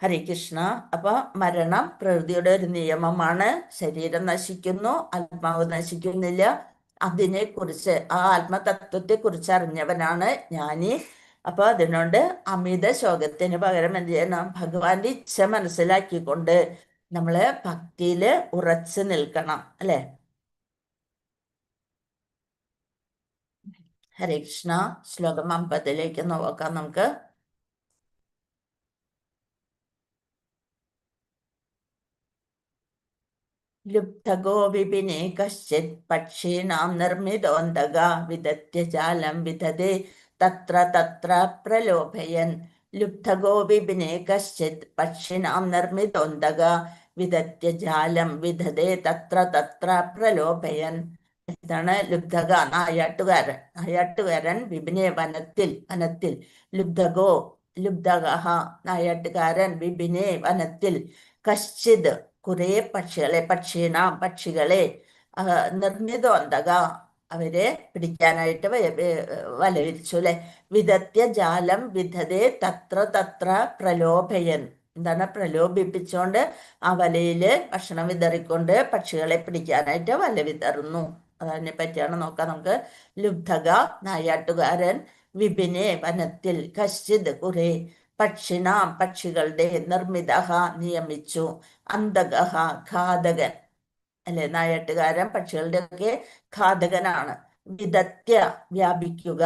ഹരേ കൃഷ്ണ. അപ്പൊ മരണം പ്രകൃതിയുടെ ഒരു നിയമമാണ്. ശരീരം നശിക്കുന്നു, ആത്മാവ് നശിക്കുന്നില്ല. അതിനെക്കുറിച്ച്, ആ ആത്മതത്വത്തെ കുറിച്ച് അറിഞ്ഞവനാണ് ജ്ഞാനി. അപ്പൊ അതിനോട് അമിത ശോകത്തിന് പകരം എന്ത് ചെയ്യണം? ഭഗവാന്റെ ഇച്ഛ മനസ്സിലാക്കിക്കൊണ്ട് നമ്മള് ഭക്തിയില് ഉറച്ചു നിൽക്കണം അല്ലെ. ഹരേ കൃഷ്ണ. ശ്ലോകം 50 നോക്കാം നമുക്ക്. ലുബ്ധഗോ വിപിനെ കശ്ചിത് പക്ഷീണാം നിർമ്മിതോന്തക വിദഗ്ധ്യ ജാലം വിദധേ തത്ര തത്ര പ്രലോഭയൻ. ലുബ്ധഗോ വിപിനെ കശ്ചിത് പക്ഷീണാം നിർമ്മിതോന്തക വിദഗ്ധ്യ ജാലം വിദധേ തത്ര തത്ര പ്രലോഭയൻ. ഇതാണ് ലുബ്ധക, നായാട്ടുകാരൻ. വിപിനെ വനത്തിൽ. ലുബ്ധഗോ ലുബ്ധഗഹ നായാട്ടുകാരൻ. വിപിനെ വനത്തിൽ. കശ്ചിത് കുറെ പക്ഷികളെ നിർമ്മിതോന്തക അവരെ പിടിക്കാനായിട്ട് വല വിരിച്ചു അല്ലെ. വിദഗ്ധ്യ ജാലം വിധതേ തത്ര തത്ര പ്രലോഭയൻ. എന്താണ്? പ്രലോഭിപ്പിച്ചുകൊണ്ട് ആ വലയില് ഭക്ഷണം വിതറിക്കൊണ്ട് പക്ഷികളെ പിടിക്കാനായിട്ട് വല വിതറുന്നു. അതിനെ പറ്റിയാണ് നോക്കാം നമുക്ക്. ലുബ്ധക നായാട്ടുകാരൻ. വിപിനെ വനത്തിൽ. കശ്ചിത് കുറെ. പക്ഷിണാം പക്ഷികളുടെ. നിർമ്മിതഹ നിയമിച്ചു. അന്തകഹ ഘാതകൻ അല്ലെ. നായാട്ടുകാരൻ പക്ഷികളുടെ ഒക്കെ ഘാതകനാണ്. വിദഗ്ധ്യ വ്യാപിക്കുക.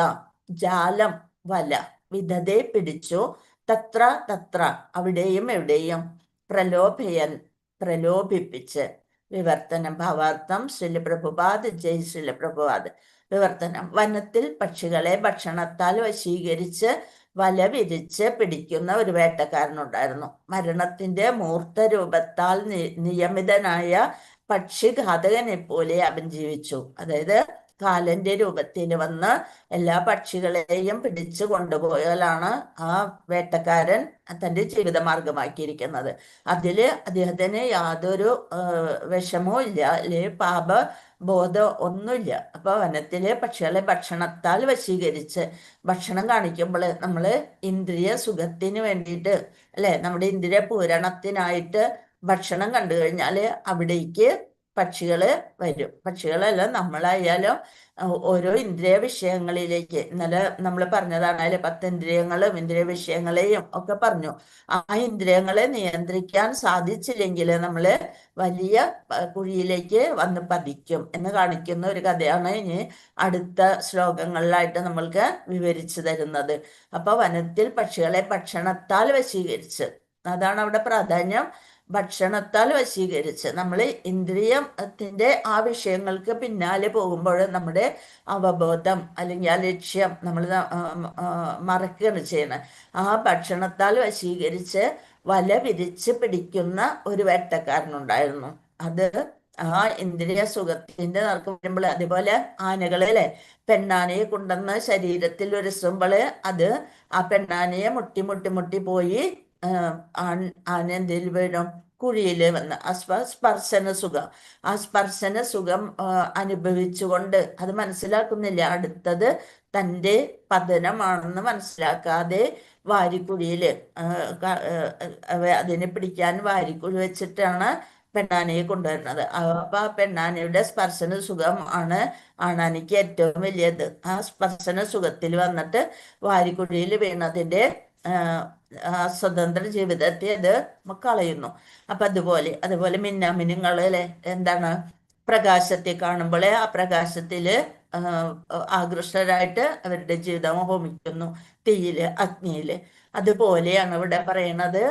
ജാലം വല. വിധതേ പിടിച്ചു. തത്ര തത്ര അവിടെയും എവിടെയും. പ്രലോഭയൻ പ്രലോഭിപ്പിച്ച്. വിവർത്തനം ഭാവാർത്ഥം ശ്രീല പ്രഭുപാദ്. ജയ് ശ്രീല പ്രഭുപാദ്. വിവർത്തനം: വനത്തിൽ പക്ഷികളെ ഭക്ഷണത്താൽ വശീകരിച്ച് വല വിരിച്ച് പിടിക്കുന്ന ഒരു വേട്ടക്കാരനുണ്ടായിരുന്നു. മരണത്തിന്റെ മൂർത്ത രൂപത്താൽ നിയമിതനായ പക്ഷിഘാതകനെ പോലെ അവൻ ജീവിച്ചു. അതായത് കാലന്റെ രൂപത്തിൽ വന്ന് എല്ലാ പക്ഷികളെയും പിടിച്ചു കൊണ്ടുപോയാലാണ് ആ വേട്ടക്കാരൻ തൻ്റെ ജീവിതമാർഗമാക്കിയിരിക്കുന്നത്. അതില് അദ്ദേഹത്തിന് യാതൊരു വിഷമവും ഇല്ല, അല്ലെ പാപബോധം ഒന്നുമില്ല. അപ്പൊ വനത്തിലെ പക്ഷികളെ ഭക്ഷണത്താൽ വശീകരിച്ച് ഭക്ഷണം കാണിക്കുമ്പോൾ നമ്മൾ ഇന്ദ്രിയ സുഖത്തിന് വേണ്ടിയിട്ട്, അല്ലെ, നമ്മുടെ ഇന്ദ്രിയ പൂരണത്തിനായിട്ട് ഭക്ഷണം കണ്ടു കഴിഞ്ഞാൽ അവിടേക്ക് പക്ഷികള് വരും. പക്ഷികളല്ല, നമ്മളായാലും ഓരോ ഇന്ദ്രിയ വിഷയങ്ങളിലേക്ക്, ഇന്നലെ നമ്മൾ പറഞ്ഞതാണ്, അതിലെ 10 ഇന്ദ്രിയങ്ങളും ഇന്ദ്രിയ വിഷയങ്ങളെയും ഒക്കെ പറഞ്ഞു. ആ ഇന്ദ്രിയങ്ങളെ നിയന്ത്രിക്കാൻ സാധിച്ചില്ലെങ്കിൽ നമ്മൾ വലിയ കുഴിയിലേക്ക് വന്ന് പതിക്കും എന്ന് കാണിക്കുന്ന ഒരു കഥയാണ് ഇനി അടുത്ത ശ്ലോകങ്ങളിലായിട്ട് നമ്മൾക്ക് വിവരിച്ചു തരുന്നത്. അപ്പൊ വനത്തിൽ പക്ഷികളെ ഭക്ഷണത്താൽ വശീകരിച്ച്, അതാണ് അവിടെ പ്രാധാന്യം. ഭക്ഷണത്താൽ വശീകരിച്ച് നമ്മൾ ഇന്ദ്രിയത്തിന്റെ ആ വിഷയങ്ങൾക്ക് പിന്നാലെ പോകുമ്പോൾ നമ്മുടെ അവബോധം അല്ലെങ്കിൽ ആ ലക്ഷ്യം നമ്മൾ മറക്കുകയാണ് ചെയ്യുന്നത്. ആ ഭക്ഷണത്താൽ വശീകരിച്ച് വല വിരിച്ച് പിടിക്കുന്ന ഒരു വേട്ടക്കാരനുണ്ടായിരുന്നു. അത് ആ ഇന്ദ്രിയ സുഖത്തിന്റെ നേർക്ക് വരുമ്പോൾ, അതേപോലെ ആനകളെ പെണ്ണാനയെ കൊണ്ടുവന്ന് ശരീരത്തിൽ ഒരുസുമ്പോൾ അത് ആ പെണ്ണാനയെ മുട്ടി മുട്ടി മുട്ടി പോയി ആന എന്തെങ്കിലും വീഴും, കുഴിയിൽ വന്ന് സ്പർശന സുഖം, ആ സ്പർശന സുഖം അനുഭവിച്ചുകൊണ്ട് അത് മനസ്സിലാക്കുന്നില്ല, അടുത്തത് തൻ്റെ പതനമാണെന്ന് മനസ്സിലാക്കാതെ വാരിക്കുഴിയിൽ അതിനെ പിടിക്കാൻ വാരിക്കുഴി വെച്ചിട്ടാണ് പെണ്ണാനയെ കൊണ്ടുവരുന്നത്. അപ്പൊ ആ പെണ്ണാനയുടെ സ്പർശന സുഖം ആണ് ആണാനയ്ക്ക് ഏറ്റവും വലിയത്. ആ സ്പർശന സുഖത്തിൽ വന്നിട്ട് വാരിക്കുഴിയിൽ വീണതിന്റെ സ്വതന്ത്ര ജീവിതത്തെ അത് കളയുന്നു. അപ്പൊ അതുപോലെ മിന്നാമിനുങ്ങളെ എന്താണ്, പ്രകാശത്തെ കാണുമ്പോൾ ആ പ്രകാശത്തില് ആകൃഷ്ടരായിട്ട് അവരുടെ ജീവിതം ഹോമിക്കുന്നു തീയില്, അഗ്നിയില്. അതുപോലെയാണ് ഇവിടെ പറയണത്,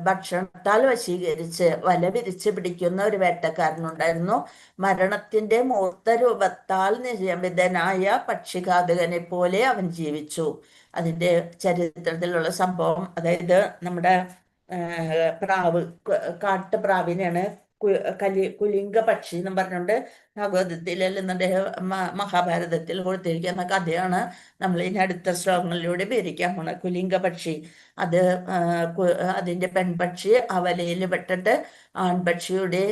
ഭക്ഷണത്താൽ വശീകരിച്ച് വല വിരിച്ച് പിടിക്കുന്ന ഒരു വേട്ടക്കാരനുണ്ടായിരുന്നു. മരണത്തിന്റെ മൂർത്ത രൂപത്താൽ നിയമിതനായ പക്ഷിഘാതകനെ പോലെ അവൻ ജീവിച്ചു. അതിന്റെ ചരിത്രത്തിലുള്ള സംഭവം, അതായത് നമ്മുടെ പ്രാവ്, കാട്ടുപ്രാവിനെയാണ് കുലിംഗ പക്ഷി എന്നും പറഞ്ഞുകൊണ്ട് ഭാഗവതത്തിൽ അല്ലെങ്കിൽ മഹാഭാരതത്തിൽ കൊടുത്തിരിക്കുന്ന കഥയാണ് നമ്മൾ ഇനി അടുത്ത ശ്ലോകങ്ങളിലൂടെ വിവരിക്കാൻ പോണ. കുലിംഗ പക്ഷി അത് അതിന്റെ പെൺപക്ഷി അവലയിൽ പെട്ടിട്ട് ആൺപക്ഷിയുടെ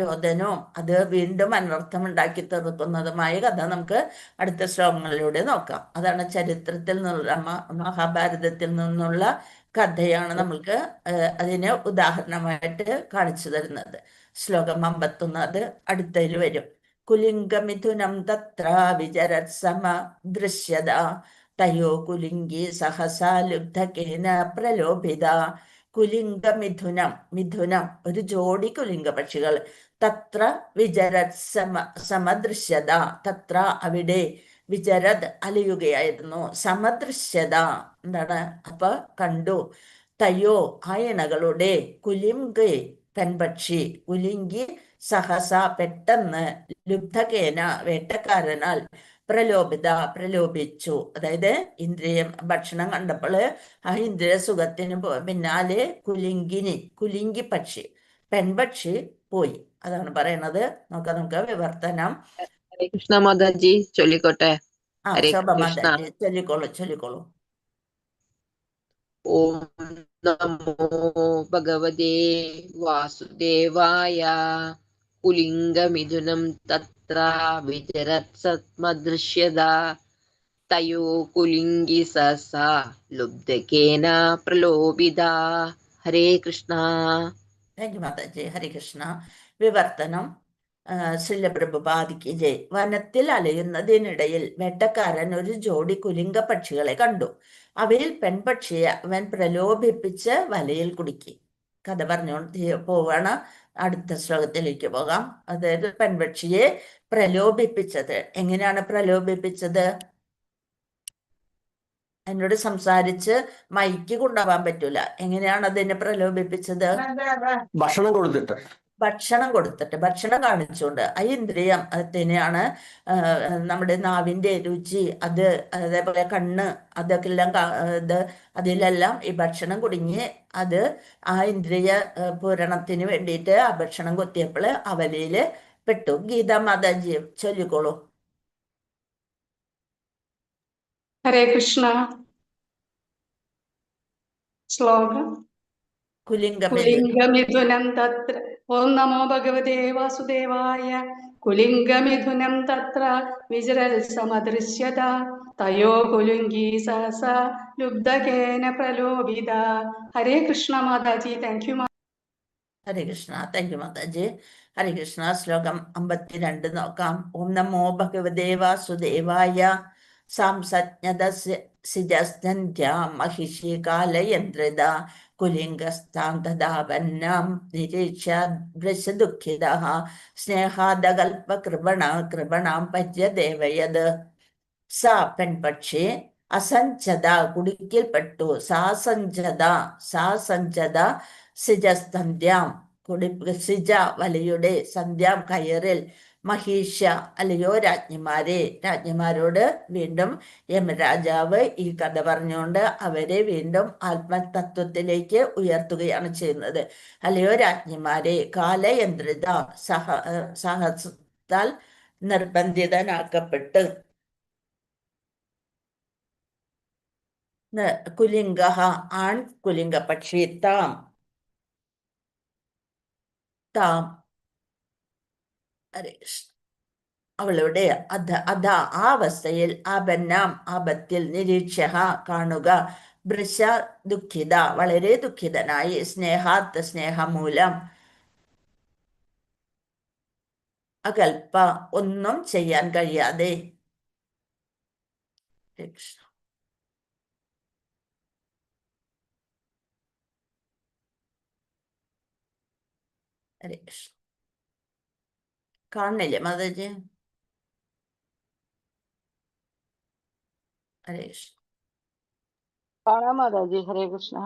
രോദനവും അത് വീണ്ടും അനർത്ഥം ഉണ്ടാക്കി തീർക്കുന്നതുമായ കഥ നമുക്ക് അടുത്ത ശ്ലോകങ്ങളിലൂടെ നോക്കാം. അതാണ് ചരിത്രത്തിൽ നിന്നുള്ള മഹാഭാരതത്തിൽ നിന്നുള്ള കഥയാണ് നമ്മൾക്ക് അതിന് ഉദാഹരണമായിട്ട് കാണിച്ചു തരുന്നത്. ശ്ലോകം 51 അത് അടുത്തതിൽ വരും. കുലിംഗമിഥുനം തത്ര വിചരത്സമ ദൃശ്യത തയോ കുലിംഗി സഹസാ ലുബ്ധകേന പ്രലോഭിത. കുലിംഗമിഥുനം, മിഥുനം ഒരു ജോഡി കുലിംഗ പക്ഷികൾ. തത്ര വിചരത് സമദൃശ്യത, തത്ര അവിടെ, വിചരത് അലയുകയായിരുന്നു, സമദൃശ്യത എന്താണ്, അപ്പൊ കണ്ടു. തയോ ആ ഇണകളുടെ, കുലിംഗി പെൺപക്ഷി, കുലിംഗി സഹസ പെട്ടെന്ന്, ലുബ്ധകേന വേട്ടക്കാരനാൽ, പ്രലോഭിത പ്രലോഭിച്ചു. അതായത് ഇന്ദ്രിയം ഭക്ഷണം കണ്ടപ്പോൾ ആ ഇന്ദ്രിയ സുഖത്തിന് പിന്നാലെ കുലിംഗി പക്ഷി, പെൺപക്ഷി പോയി. അതാണ് പറയണത്. നമുക്ക് വിവർത്തനം. ഹരേ കൃഷ്ണ മാതാജി ചൊല്ലിക്കോട്ടെ. ഹരേ ശോഭ കൃഷ്ണ. മാതാജി ചൊല്ലിക്കോളൂ. ഓം നമോ ഭഗവതേ വാസുദേവായ. കുലിംഗമിഥുനം തത്ര വിചരത് സത്മദൃശ്യത തയോ കുലിംഗി സഹസാ ലുബ്ധകേന പ്രലോഭിത. ഹരേ കൃഷ്ണ. താങ്ക് യു മാതാജി. ഹരേ കൃഷ്ണ. വിവർത്തനം. ശ്രീല പ്രഭുപാദിക്ക് ജയ്. വനത്തിൽ അലയുന്നതിനിടയിൽ വേട്ടക്കാരൻ ഒരു ജോഡി കുലിംഗ പക്ഷികളെ കണ്ടു. അവയിൽ പെൺപക്ഷിയെ അവൻ പ്രലോഭിപ്പിച്ച് വലയിൽ കുടുക്കി. കഥ പറഞ്ഞുകൊണ്ട് പോവാണ്. അടുത്ത ശ്ലോകത്തിലേക്ക് പോകാം. അതായത് പെൺപക്ഷിയെ പ്രലോഭിപ്പിച്ചത്. എങ്ങനെയാണ് പ്രലോഭിപ്പിച്ചത്? എന്നോട് സംസാരിച്ച് മൈക്ക് കൊണ്ടുപോകാൻ പറ്റൂല. എങ്ങനെയാണ് അതിനെ പ്രലോഭിപ്പിച്ചത്? ഭക്ഷണം കൊടുത്തിട്ട്, ഭക്ഷണം കാണിച്ചുകൊണ്ട്. ആ ഇന്ദ്രിയം അതിനെയാണ് നമ്മുടെ നാവിന്റെ രുചി, അത് അതേപോലെ കണ്ണ്, അതൊക്കെ എല്ലാം അതിലെല്ലാം ഈ ഭക്ഷണം കുടുങ്ങി അത് ആ ഇന്ദ്രിയ പൂരണത്തിന് വേണ്ടിയിട്ട് ആ ഭക്ഷണം കൊത്തിയപ്പോൾ അവലയില് പെട്ടു. ഗീതാ മാതാജി ചൊല്ലിക്കോളൂ. ഹരേ കൃഷ്ണ. ശ്ലോകം കുലിംഗമിഥുനം തത്ര. ഓം നമോ ഭഗവതേ വാസുദേവായ. കുലിംഗമിഥുനം തത്ര വിചരസമദൃശ്യത തയോ കുലുംഗീ സഹസാ ലുബ്ധകേന പ്രലോഭിത. ഹരേ കൃഷ്ണ മാതാജി. Thank you. Hare Krishna. Thank you മാതാജി. ഹരേ കൃഷ്ണ. ശ്ലോകം 52 നോക്കാം. ഓം നമോ ഭഗവതേ വാസുദേവായ. സംസജ്ഞതസിജസ്നന്ധ്യാം മഹിഷി കാലയന്ത്രിത കുലിംഗസ്ഥാം തഥാപന്നാം നിരീക്ഷ്യ വൃഷദുഃഖിതഃ സ്നേഹാദകൽപ കൃപണാം പര്യദേവയത്. സാ പെൺപക്ഷി അസഞ്ചത കുടുക്കിൽപ്പെട്ടു. സാസഞ്ചത സിജസ്തന്ധ്യാം സിജ വലയുടെ സന്ധ്യാം കയറിൽ മഹീഷ അല്ലയോ രാജ്ഞിമാരോട് വീണ്ടും യമരാജാവ് ഈ കഥ പറഞ്ഞുകൊണ്ട് അവരെ വീണ്ടും ആത്മതത്വത്തിലേക്ക് ഉയർത്തുകയാണ് ചെയ്യുന്നത്. അല്ലയോ രാജ്ഞിമാരെ, കാലയന്ത്രിത സാഹസത്താൽ നിർബന്ധിതനാക്കപ്പെട്ട് കുലിംഗ ആൺ കുലിംഗ പക്ഷി താം അവളുടെ ആ അവസ്ഥയിൽ ആപത്തിൽ നിരീക്ഷ കാണുക. വൃഷ ദുഃഖിത വളരെ ദുഃഖിതനായി സ്നേഹമൂലം അകൽപ ഒന്നും ചെയ്യാൻ കഴിയാതെ. ഹരേ കൃഷ്ണ. കാണുന്നില്ലേ മാതാജി? ഹരേ കൃഷ്ണ. കാണാം മാതാജി. ഹരേ കൃഷ്ണ.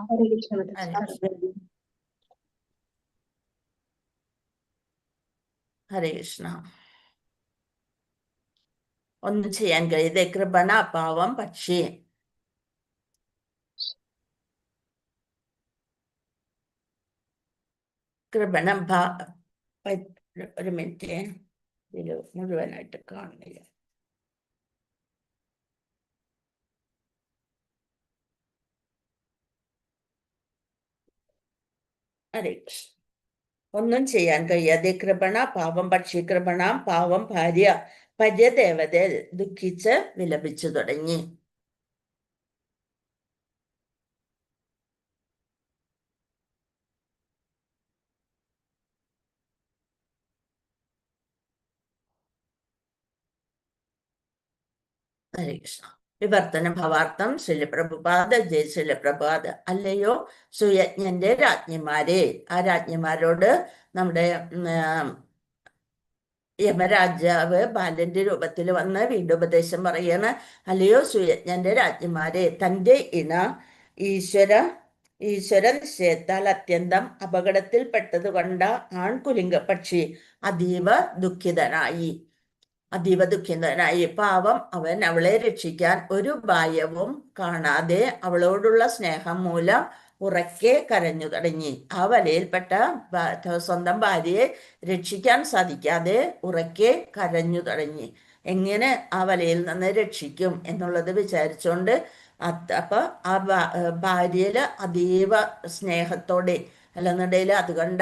ഹരേ കൃഷ്ണ. ഒന്നും ചെയ്യാൻ കഴിയാതെ കൃപണ പാവം പക്ഷി. കൃപണം ഒരു മിനിറ്റ്, ഇതിൽ മുഴുവനായിട്ട് കാണുന്നില്ല. ഹരേ കൃഷ്ണ. ഒന്നും ചെയ്യാൻ കഴിയാതെ കൃപണ പാവം പക്ഷി, കൃപണാം പാവം ഭാര്യ പര്യദേവത ദുഃഖിച്ച് വിലപിച്ചു തുടങ്ങി. ഹരേ കൃഷ്ണ. വിവർത്തന ഭവാർത്ഥം ശ്രീലപ്രഭുപാദ. ജയ ശ്രീലപ്രഭുപാദ. അല്ലയോ സുയജ്ഞന്റെ രാജ്ഞിമാരെ, ആ രാജ്ഞിമാരോട് നമ്മുടെ യമരാജാവ് ബാലന്റെ രൂപത്തിൽ വന്ന് വീണ്ടും ഉപദേശം പറയാണ്. അല്ലയോ സുയജ്ഞന്റെ രാജ്ഞിമാരെ, തന്റെ ഇണ ഈശ്വര നിശ്ചയത്താൽ അത്യന്തം അപകടത്തിൽപ്പെട്ടത് കൊണ്ട ആൺകുലിംഗ പക്ഷി അതീവ ദുഃഖിതനായി. പാവം അവൻ അവളെ രക്ഷിക്കാൻ ഒരു ഉപായവും കാണാതെ അവളോടുള്ള സ്നേഹം മൂലം ഉറക്കെ കരഞ്ഞു തുടങ്ങി. ആ വലയിൽപ്പെട്ട സ്വന്തം ഭാര്യയെ രക്ഷിക്കാൻ സാധിക്കാതെ ഉറക്കെ കരഞ്ഞു തുടങ്ങി. എങ്ങനെ ആ വലയിൽ നിന്ന് രക്ഷിക്കും എന്നുള്ളത് വിചാരിച്ചുകൊണ്ട് അപ്പൊ ആ ഭാര്യയില് അതീവ സ്നേഹത്തോടെ അല്ലെന്നുണ്ടെങ്കിൽ അത് കണ്ട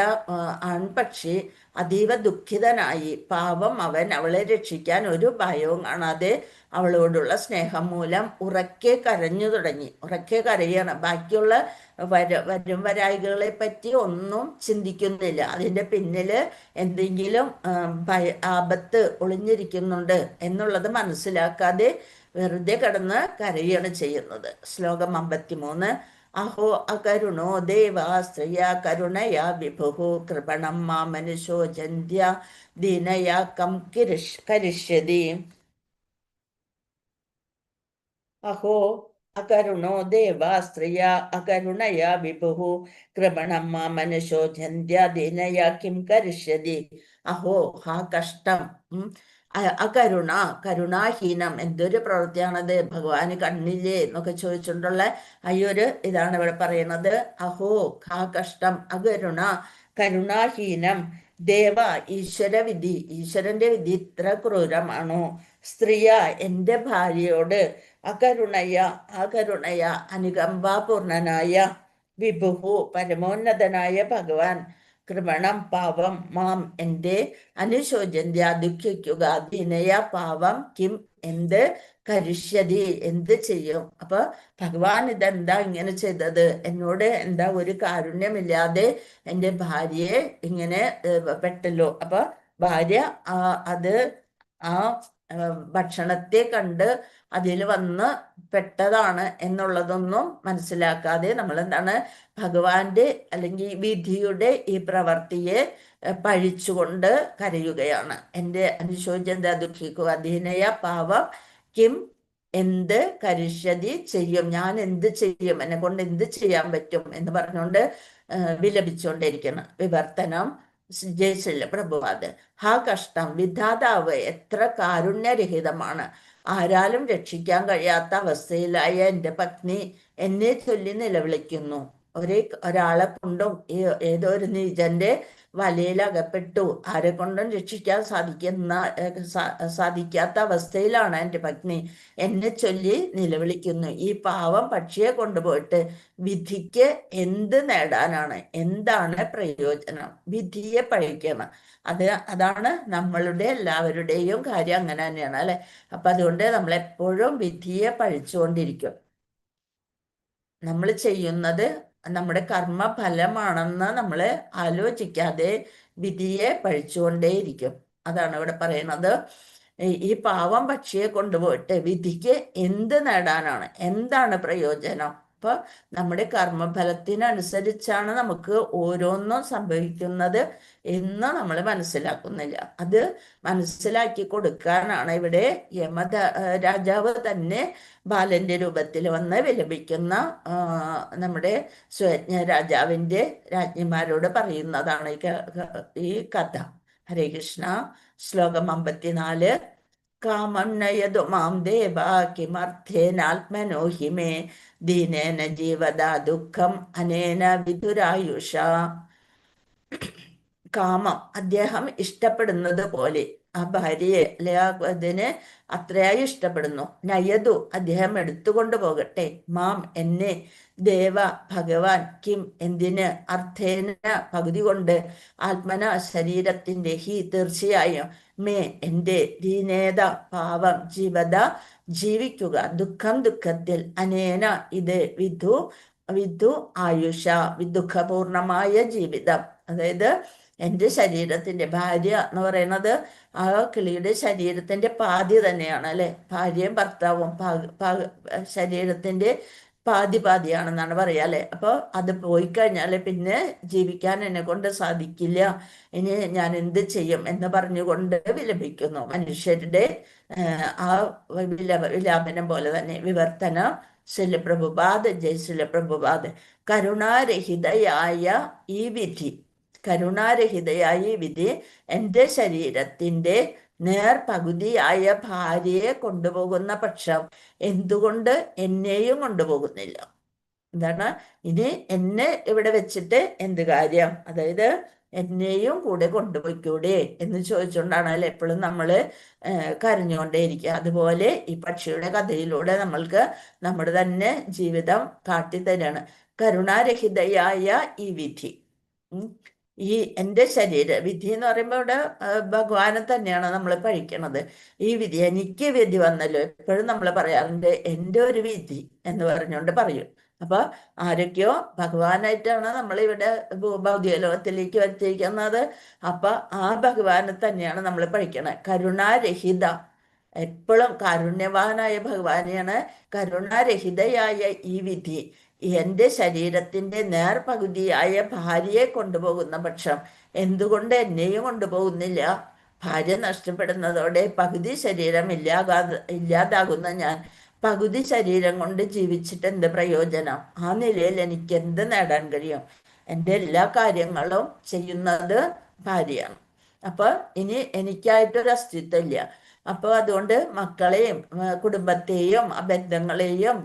ആൺപക്ഷി അതീവ ദുഃഖിതനായി. പാവം അവൻ അവളെ രക്ഷിക്കാൻ ഒരു ഭയവും കാണാതെ അവളോടുള്ള സ്നേഹം മൂലം ഉറക്കെ കരഞ്ഞു തുടങ്ങി. ഉറക്കെ കരയാണ്. ബാക്കിയുള്ള വരും വരായികളെ പറ്റി ഒന്നും ചിന്തിക്കുന്നില്ല. അതിൻ്റെ പിന്നില് എന്തെങ്കിലും ആപത്ത് ഒളിഞ്ഞിരിക്കുന്നുണ്ട് എന്നുള്ളത് മനസ്സിലാക്കാതെ വെറുതെ കിടന്ന് കരയാണ് ചെയ്യുന്നത്. ശ്ലോകം 53. അഹോ അകരുണോ ദേവാസ്ത്രയ കരുണയാ വിഭുഃ കൃപണം മാമനുഷോ ജന്ധ്യ ദീനയാ കം കരിഷ്യതി. അഹോ അകരുണോ ദേവാസ്ത്രയ അകരുണയാ വിഭുഃ കൃപണം മാമനുഷോ ജന്ധ്യ ദീനയാ കിം കരിഷ്യതി. അഹോ ഹാ കഷ്ടം. കരുണാഹീനം. എന്തൊരു പ്രവൃത്തിയാണത്, ഭഗവാന് കണ്ണില്ലേ എന്നൊക്കെ ചോദിച്ചുകൊണ്ടുള്ള അയ്യൊരു ഇതാണ് ഇവിടെ പറയുന്നത്. അഹോ ഹാ കഷ്ടം. കരുണാഹീനം ദേവ ഈശ്വരവിധി, ഈശ്വരന്റെ വിധി ഇത്ര ക്രൂരമാണോ? സ്ത്രീയ എൻ്റെ ഭാര്യയോട് അകരുണയ അനുകമ്പാപൂർണനായ വിഭുഹു പരമോന്നതനായ ഭഗവാൻ കൃപണം പാവം മാം എൻ്റെ അനുശോചന്യ ദുഃഖിക്കുക ദീനയ പാവം കിം എന്ത് കരിഷ്യതി എന്ത് ചെയ്യും. അപ്പൊ ഭഗവാൻ ഇതെന്താ ഇങ്ങനെ ചെയ്തത്, എന്നോട് എന്താ ഒരു കാരുണ്യമില്ലാതെ എൻ്റെ ഭാര്യയെ ഇങ്ങനെ പെട്ടല്ലോ. അപ്പൊ ഭാര്യ അത് ആ ഭക്ഷണത്തെ കണ്ട് അതിൽ വന്ന് പെട്ടതാണ് എന്നുള്ളതൊന്നും മനസ്സിലാക്കാതെ നമ്മൾ എന്താണ് ഭഗവാന്റെ അല്ലെങ്കിൽ വിധിയുടെ ഈ പ്രവൃത്തിയെ പഴിച്ചുകൊണ്ട് കരയുകയാണ്. എൻ്റെ അനുശോചന്ത ദുഃഖിക്കുക ദീനയ പാവം കിം എന്ത് കരിഷ്യതി ചെയ്യും, ഞാൻ എന്ത് ചെയ്യും, എന്നെ കൊണ്ട് എന്ത് ചെയ്യാൻ പറ്റും എന്ന് പറഞ്ഞുകൊണ്ട് വിലപിച്ചുകൊണ്ടിരിക്കണം. വിവർത്തനം ജയശ്രീല പ്രഭുവാദ്. ഹാ കഷ്ടം, വിധാതാവ് എത്ര കാരുണ്യരഹിതമാണ്. ആരാലും രക്ഷിക്കാൻ കഴിയാത്ത അവസ്ഥയിലായ എൻ്റെ പത്നി എന്നെ ചൊല്ലി നിലവിളിക്കുന്നു. ഒരാളെ കൊണ്ടും ഏതോ ഒരു നീചന്റെ വലയിൽ അകപ്പെട്ടു, ആരെ കൊണ്ടും രക്ഷിക്കാൻ സാധിക്കാത്ത അവസ്ഥയിലാണ് എൻ്റെ പത്നി, എന്നെ ചൊല്ലി നിലവിളിക്കുന്നു. ഈ പാവം പക്ഷിയെ കൊണ്ടുപോയിട്ട് വിധിക്ക് എന്ത് നേടാനാണ്, എന്താണ് പ്രയോജനം? വിധിയെ പഴിക്കണം. അതാണ് നമ്മളുടെ എല്ലാവരുടെയും കാര്യം, അങ്ങനെ തന്നെയാണ് അല്ലെ. അപ്പൊ അതുകൊണ്ട് നമ്മൾ എപ്പോഴും വിധിയെ പഴിച്ചുകൊണ്ടിരിക്കും. നമ്മൾ ചെയ്യുന്നത് നമ്മുടെ കർമ്മഫലമാണെന്ന് നമ്മൾ ആലോചിക്കാതെ വിധിയെ പഴിച്ചുകൊണ്ടേയിരിക്കും. അതാണ് ഇവിടെ പറയുന്നത്. ഈ പാവം പക്ഷിയെ കൊണ്ടുപോയിട്ട് വിധിക്ക് എന്ത് നേടാനാണ്, എന്താണ് പ്രയോജനം? അപ്പൊ നമ്മുടെ കർമ്മഫലത്തിനനുസരിച്ചാണ് നമുക്ക് ഓരോന്നും സംഭവിക്കുന്നത് എന്ന് നമ്മൾ മനസ്സിലാക്കുന്നില്ല. അത് മനസ്സിലാക്കി കൊടുക്കാനാണ് ഇവിടെ രാജാവ് തന്നെ ബാലന്റെ രൂപത്തിൽ വന്ന് വിലപിക്കുന്ന നമ്മുടെ സ്വയജ്ഞ രാജാവിന്റെ രാജ്ഞിമാരോട് പറയുന്നതാണ് ഈ കഥ. ഹരേ കൃഷ്ണ. ശ്ലോകം 54. കാമം നയതു മാം ദേവ കിമർത്ഥേനാത്മനോ ഹി മേ ദീനേന ജീവദ ദുഃഖം അനേന വിദുരായുഷ. കാമം, അദ്ദേഹം ഇഷ്ടപ്പെടുന്നത് പോലെ ആ ഭാര്യയെ അല്ലെ അതിനെ അത്രയായി ഇഷ്ടപ്പെടുന്നു. നയതു, അദ്ദേഹം എടുത്തുകൊണ്ട് പോകട്ടെ, മാം എന്നെ, ദേവ ഭഗവാൻ, കിം എന്തിന്, അർത്ഥേന പകുതി കൊണ്ട്, ആത്മന ശരീരത്തിന്റെ, ഹി തീർച്ചയായും, മേ എൻ്റെ, ദീനേത പാവം, ജീവത ജീവിക്കുക, ദുഃഖം ദുഃഖത്തിൽ, അനേന ഇത്, വിധു ആയുഷ ദുഃഖപൂർണമായ ജീവിതം. അതായത് എൻ്റെ ശരീരത്തിന്റെ, ഭാര്യ എന്ന് പറയുന്നത് ആ കിളിയുടെ ശരീരത്തിന്റെ പാതി തന്നെയാണ് അല്ലെ. ഭാര്യയും ഭർത്താവും ശരീരത്തിന്റെ പാതിയാണെന്നാണ് പറയാ അല്ലെ. അപ്പോൾ അത് പോയി കഴിഞ്ഞാൽ പിന്നെ ജീവിക്കാൻ എന്നെ കൊണ്ട് സാധിക്കില്ല, ഇനി ഞാൻ എന്ത് ചെയ്യും എന്ന് പറഞ്ഞുകൊണ്ട് വിലപിക്കുന്നു. മനുഷ്യരുടെ ആ വിലാപനം പോലെ തന്നെ. വിവർത്തനം ശില പ്രഭുപാദ്, ജയശില പ്രഭുപാദ്. കരുണാരഹിതയായ ഈ വിധി, കരുണാരഹിതയായ ഈ വിധി എൻ്റെ ശരീരത്തിന്റെ നേർപകുതിയായ ഭാര്യയെ കൊണ്ടുപോകുന്ന പക്ഷം എന്തുകൊണ്ട് എന്നെയും കൊണ്ടുപോകുന്നില്ല? എന്താണ് ഇനി എന്നെ ഇവിടെ വെച്ചിട്ട് എന്ത് കാര്യം? അതായത് എന്നെയും കൂടെ കൊണ്ടുപോയിക്കൂടെ എന്ന് ചോദിച്ചുകൊണ്ടാണ് അല്ലെ എപ്പോഴും നമ്മൾ കരഞ്ഞുകൊണ്ടേയിരിക്കുക. അതുപോലെ ഈ പക്ഷിയുടെ കഥയിലൂടെ നമ്മൾക്ക് നമ്മുടെ തന്നെ ജീവിതം കാട്ടിത്തരാണ്. കരുണാരഹിതയായ ഈ വിധി, ഈ എൻ്റെ ശരീര വിധി എന്ന് പറയുമ്പോൾ ഇവിടെ ഭഗവാനെ തന്നെയാണ് നമ്മൾ പഴിക്കണത്. ഈ വിധി, എനിക്ക് വിധി വന്നല്ലോ, എപ്പോഴും നമ്മൾ പറയാറുണ്ട് എൻ്റെ ഒരു വിധി എന്ന് പറഞ്ഞുകൊണ്ട് പറയും. അപ്പൊ ആരൊക്കെയോ ഭഗവാനായിട്ടാണ് നമ്മൾ ഇവിടെ ഭൗതിക ലോകത്തിലേക്ക് വരുത്തിയിരിക്കുന്നത്. അപ്പൊ ആ ഭഗവാനെ തന്നെയാണ് നമ്മൾ പഴിക്കണത്. കരുണാരഹിത, എപ്പോഴും കാരുണ്യവാനായ ഭഗവാനെയാണ്. കരുണാരഹിതയായ ഈ വിധി എൻ്റെ ശരീരത്തിന്റെ നേർപകുതിയായ ഭാര്യയെ കൊണ്ടുപോകുന്ന പക്ഷം എന്തുകൊണ്ട് എന്നെയും കൊണ്ടുപോകുന്നില്ല? ഭാര്യ നഷ്ടപ്പെടുന്നതോടെ പകുതി ശരീരം ഇല്ലാതാകുന്ന ഞാൻ പകുതി ശരീരം കൊണ്ട് ജീവിച്ചിട്ട് എന്ത് പ്രയോജനം? ആ നിലയിൽ എനിക്ക് എന്ത് നേടാൻ കഴിയും? എൻ്റെ എല്ലാ കാര്യങ്ങളും ചെയ്യുന്നത് ഭാര്യയാണ്. അപ്പൊ ഇനി എനിക്കായിട്ടൊരു അസ്തിത്വം ഇല്ല. അപ്പോൾ അതുകൊണ്ട് മക്കളെയും കുടുംബത്തെയും ബന്ധങ്ങളെയും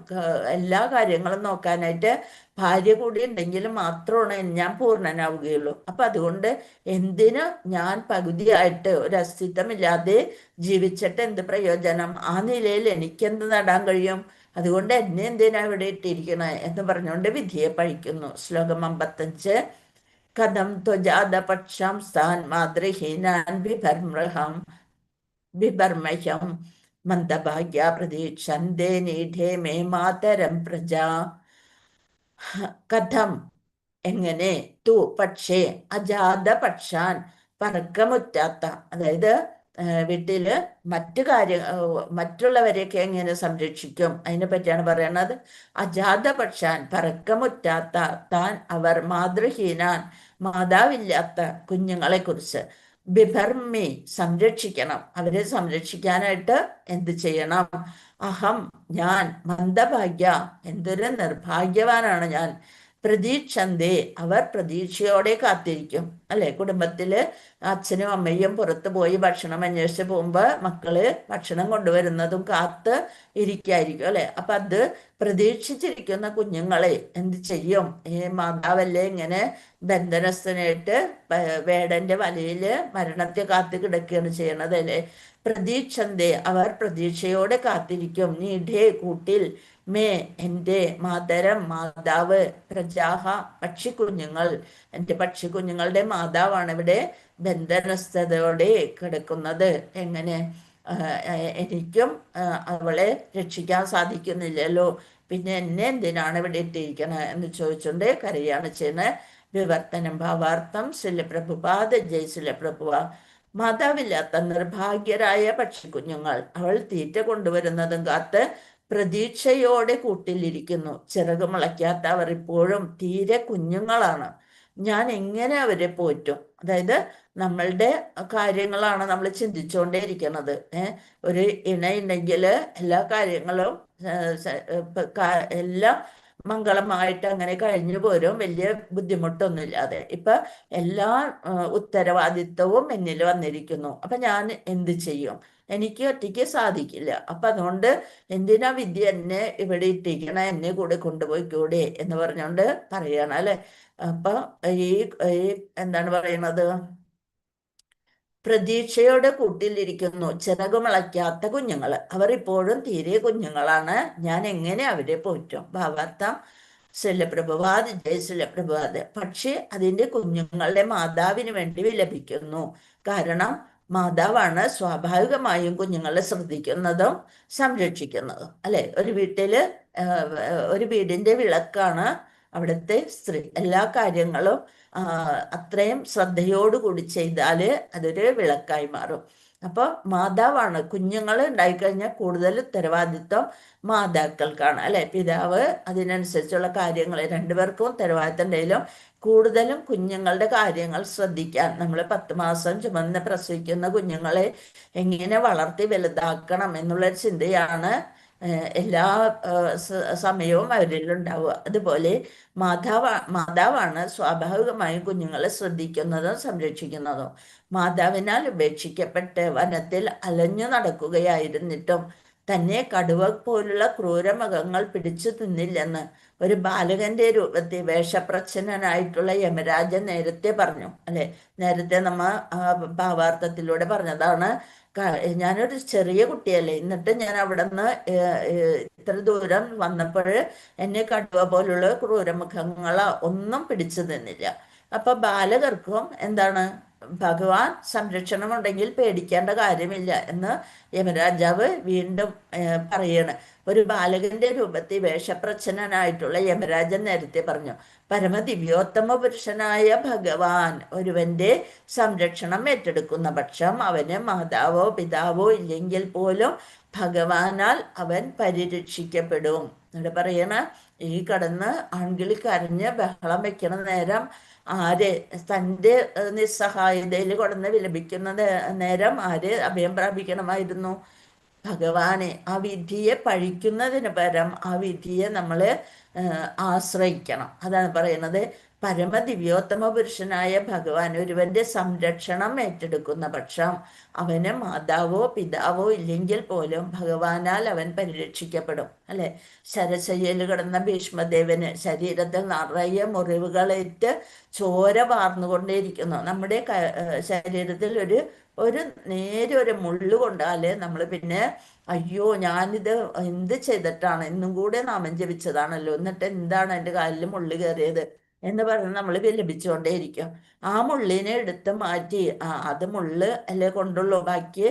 എല്ലാ കാര്യങ്ങളും നോക്കാനായിട്ട് ഭാര്യ കൂടി ഉണ്ടെങ്കിൽ മാത്രമാണ് ഞാൻ പൂർണ്ണനാവുകയുള്ളൂ. അപ്പം അതുകൊണ്ട് എന്തിന് ഞാൻ പകുതിയായിട്ട് ഒരു അസ്തിത്വമില്ലാതെ ജീവിച്ചിട്ട് എന്ത് പ്രയോജനം? ആ നിലയിൽ എനിക്കെന്ത് നേടാൻ കഴിയും? അതുകൊണ്ട് എന്നെ എന്തിനാ ഇവിടെ ഇട്ടിരിക്കണേ എന്ന് പറഞ്ഞുകൊണ്ട് വിധിയെ പഴിക്കുന്നു. ശ്ലോകം 55. കഥം ത്വജാതപക്ഷം സ്ഥാൻ മാതൃഹീനാൻ ബിഭർമഹ്യം മന്ദഭാഗ്യ പ്രതീക്ഷന്തേ നീഢേ മേ മാതരം പ്രജ. കഥം എങ്ങനെ, തു പക്ഷേ, അജാത പക്ഷാൻ പറക്കമുറ്റാത്ത, അതായത് വീട്ടില് മറ്റുള്ളവരെയൊക്കെ എങ്ങനെ സംരക്ഷിക്കും അതിനെ പറ്റിയാണ് പറയണത്. അജാത പക്ഷാൻ പറക്കമുറ്റാത്ത താൻ അവർ മാതൃഹീനാൻ മാതാവില്ലാത്ത കുഞ്ഞുങ്ങളെ കുറിച്ച് ബിഭർമ്മി സംരക്ഷിക്കണം. അവരെ സംരക്ഷിക്കാനായിട്ട് എന്ത് ചെയ്യണം? അഹം ഞാൻ മന്ദഭാഗ്യ എന്തൊരു നിർഭാഗ്യവാനാണ് ഞാൻ. പ്രതീക്ഷന്തേ അവർ പ്രതീക്ഷയോടെ കാത്തിരിക്കും അല്ലെ. കുടുംബത്തില് അച്ഛനും അമ്മയും പുറത്തു പോയി ഭക്ഷണം അന്വേഷിച്ച് പോകുമ്പോ മക്കള് ഭക്ഷണം കൊണ്ടുവരുന്നതും കാത്ത് ഇരിക്കായിരിക്കും അല്ലെ. അപ്പൊ അത് പ്രതീക്ഷിച്ചിരിക്കുന്ന കുഞ്ഞുങ്ങളെ എന്ത് ചെയ്യും? ഈ മാതാവല്ലേ ഇങ്ങനെ ബന്ധനസ്ഥനായിട്ട് വേടന്റെ വലയില് മരണത്തെ കാത്തു കിടക്കുകയാണ് ചെയ്യണത് അല്ലെ. പ്രതീക്ഷന്തേ അവർ പ്രതീക്ഷയോടെ കാത്തിരിക്കും. നീഢേ കൂട്ടിൽ, മേ എൻ്റെ, മാതരം മാതാവ്, പ്രജാഹ പക്ഷിക്കുഞ്ഞുങ്ങൾ, എൻ്റെ പക്ഷിക്കുഞ്ഞുങ്ങളുടെ മാതാവാണ് ഇവിടെ ബന്ധനസ്ഥതയോടെ കിടക്കുന്നത്. എങ്ങനെ എനിക്കും അവളെ രക്ഷിക്കാൻ സാധിക്കുന്നില്ലല്ലോ, പിന്നെ എന്നെ എന്തിനാണ് ഇവിടെ ഇട്ടിരിക്കണത് എന്ന് ചോദിച്ചുകൊണ്ട് കരയാണ് ചെയ്യുന്നത്. വിവർത്തനം ഭാവാർത്ഥം ശ്രീല പ്രഭുപാദ ജയ് ശ്രീല പ്രഭുവ. മാതാവില്ലാത്ത നിർഭാഗ്യരായ പക്ഷിക്കുഞ്ഞുങ്ങൾ അവൾ തീറ്റ കൊണ്ടുവരുന്നതും കാത്ത് പ്രതീക്ഷയോടെ കൂട്ടിലിരിക്കുന്നു. ചിറക് മുളയ്ക്കാത്ത അവർ ഇപ്പോഴും തീരെ കുഞ്ഞുങ്ങളാണ്. ഞാൻ എങ്ങനെ അവരെ പോറ്റും? അതായത് നമ്മളുടെ കാര്യങ്ങളാണ് നമ്മൾ ചിന്തിച്ചുകൊണ്ടേ ഇരിക്കുന്നത്. ഒരു ഇണയുണ്ടെങ്കിൽ എല്ലാ കാര്യങ്ങളും എല്ലാം മംഗളമായിട്ട് അങ്ങനെ കഴിഞ്ഞു പോരും, വലിയ ബുദ്ധിമുട്ടൊന്നുമില്ലാതെ. ഇപ്പൊ എല്ലാ ഉത്തരവാദിത്വവും എന്നിൽ വന്നിരിക്കുന്നു. അപ്പൊ ഞാൻ എന്ത് ചെയ്യും? എനിക്ക് ഒറ്റയ്ക്ക് സാധിക്കില്ല. അപ്പൊ അതുകൊണ്ട് എന്തിനാ വിദ്യ എന്നെ ഇവിടെ ഇട്ടിരിക്കണ, എന്നെ കൂടെ കൊണ്ടുപോയിക്കൂടെ എന്ന് പറഞ്ഞുകൊണ്ട് പറയണം അല്ലെ. അപ്പൊ ഈ എന്താണ് പറയണത്? പ്രതീക്ഷയോടെ കൂട്ടിലിരിക്കുന്നു ചിറകുമിളയ്ക്കാത്ത കുഞ്ഞുങ്ങൾ, അവർ ഇപ്പോഴും തീരെ കുഞ്ഞുങ്ങളാണ്. ഞാൻ എങ്ങനെ അവരെ പോറ്റും? ഭാവാർത്ഥം ശല്യപ്രഭുവാദ് ജയ ശല്യപ്രഭുവാദ്. പക്ഷേ അതിൻ്റെ കുഞ്ഞുങ്ങളുടെ മാതാവിന് വേണ്ടി വിലപിക്കുന്നു. കാരണം മാതാവാണ് സ്വാഭാവികമായും കുഞ്ഞുങ്ങളെ ശ്രദ്ധിക്കുന്നതും സംരക്ഷിക്കുന്നതും അല്ലെ. ഒരു വീട്ടില് ഒരു വീടിന്റെ വിളക്കാണ് അവിടുത്തെ സ്ത്രീ. എല്ലാ കാര്യങ്ങളും അത്രയും ശ്രദ്ധയോടുകൂടി ചെയ്താൽ അതൊരു വിളക്കായി മാറും. അപ്പോൾ മാതാവാണ്. കുഞ്ഞുങ്ങൾ ഉണ്ടായിക്കഴിഞ്ഞാൽ കൂടുതൽ ഉത്തരവാദിത്വം മാതാക്കൾക്കാണ് അല്ലെ. പിതാവ് അതിനനുസരിച്ചുള്ള കാര്യങ്ങൾ രണ്ടുപേർക്കും ഉത്തരവാദിത്വം ഉണ്ടെങ്കിലും കൂടുതലും കുഞ്ഞുങ്ങളുടെ കാര്യങ്ങൾ ശ്രദ്ധിക്കാൻ നമ്മൾ 10 മാസം ചുമന്ന് പ്രസവിക്കുന്ന കുഞ്ഞുങ്ങളെ എങ്ങനെ വളർത്തി വലുതാക്കണം എന്നുള്ളൊരു ചിന്തയാണ് എല്ലാ സമയവും അവരിലുണ്ടാവുക. അതുപോലെ മാതാവാണ് സ്വാഭാവികമായും കുഞ്ഞുങ്ങളെ ശ്രദ്ധിക്കുന്നതും സംരക്ഷിക്കുന്നതും. മാതാവിനാൽ ഉപേക്ഷിക്കപ്പെട്ട് വനത്തിൽ അലഞ്ഞു നടക്കുകയായിരുന്നിട്ടും തന്നെ കടുവ പോലുള്ള ക്രൂരമൃഗങ്ങൾ പിടിച്ചു തിന്നില്ലെന്ന് ഒരു ബാലകന്റെ രൂപത്തിൽ വേഷപ്രച്ഛന്നനായിട്ടുള്ള യമരാജൻ നേരത്തെ പറഞ്ഞു അല്ലെ. നേരത്തെ നമ്മ ഭാവാർത്ഥത്തിലൂടെ പറഞ്ഞതാണ്. ഞാനൊരു ചെറിയ കുട്ടിയല്ലേ, എന്നിട്ട് ഞാൻ അവിടെ നിന്ന് ഇത്ര ദൂരം വന്നപ്പോൾ എന്നെ കടുവ പോലുള്ള ക്രൂരമുഖങ്ങളോ ഒന്നും പിടിച്ചു നിന്നില്ല. അപ്പൊ ബാലകർക്കും എന്താണ്, ഭഗവാൻ സംരക്ഷണമുണ്ടെങ്കിൽ പേടിക്കേണ്ട കാര്യമില്ല എന്ന് യമരാജാവ് വീണ്ടും പറയാണ്. ഒരു ബാലകന്റെ രൂപത്തിൽ വേഷപ്രച്ഛന്നനായിട്ടുള്ള യമരാജൻ നേരത്തെ പറഞ്ഞു, പരമദിവ്യോത്തമ പുരുഷനായ ഭഗവാൻ ഒരുവന്റെ സംരക്ഷണം ഏറ്റെടുക്കുന്ന പക്ഷം അവന് മാതാവോ പിതാവോ ഇല്ലെങ്കിൽ പോലും ഭഗവാനാൽ അവൻ പരിരക്ഷിക്കപ്പെടും. എന്നിട്ട് പറയണ ഈ കടന്ന് ആൺകിളി കരഞ്ഞ് ബഹളം വെക്കണ നേരം ആര് തൻ്റെ നിസ്സഹായതയിൽ കൊടന്ന് വിലപിക്കുന്ന നേരം ആര് അഭയം പ്രാപിക്കണമായിരുന്നു? ഭഗവാനെ. ആ വിധിയെ പഴിക്കുന്നതിന് പകരം ആ വിധിയെ നമ്മൾ ആശ്രയിക്കണം. അതാണ് പറയുന്നത്. പരമദിവ്യോത്തമ പുരുഷനായ ഭഗവാൻ ഒരുവന്റെ സംരക്ഷണം ഏറ്റെടുക്കുന്ന പക്ഷം അവന് മാതാവോ പിതാവോ ഇല്ലെങ്കിൽ പോലും ഭഗവാനാൽ അവൻ പരിരക്ഷിക്കപ്പെടും. അല്ലെ, ശരശയ്യയിൽ കിടന്ന ഭീഷ്മദേവന് ശരീരത്തിൽ നിറയെ മുറിവുകളേറ്റ് ചോര വാർന്നുകൊണ്ടേയിരിക്കുന്നു. നമ്മുടെ ശരീരത്തിൽ ഒരു നേരെ ഒരു മുള്ളു കൊണ്ടാല് നമ്മൾ പിന്നെ അയ്യോ ഞാനിത് എന്ത് ചെയ്തിട്ടാണ്, ഇന്നും കൂടെ നാമം ജപിച്ചതാണല്ലോ, എന്നിട്ട് എന്താണ് എൻ്റെ കാലിൽ മുള്ളു കയറിയത് എന്ന് പറഞ്ഞ് നമ്മൾ വിലപിച്ചുകൊണ്ടേയിരിക്കും. ആ മുള്ളിനെ എടുത്ത് മാറ്റി അത് മുള്ള് അല്ലെ കൊണ്ടുള്ളൂ, ബാക്കി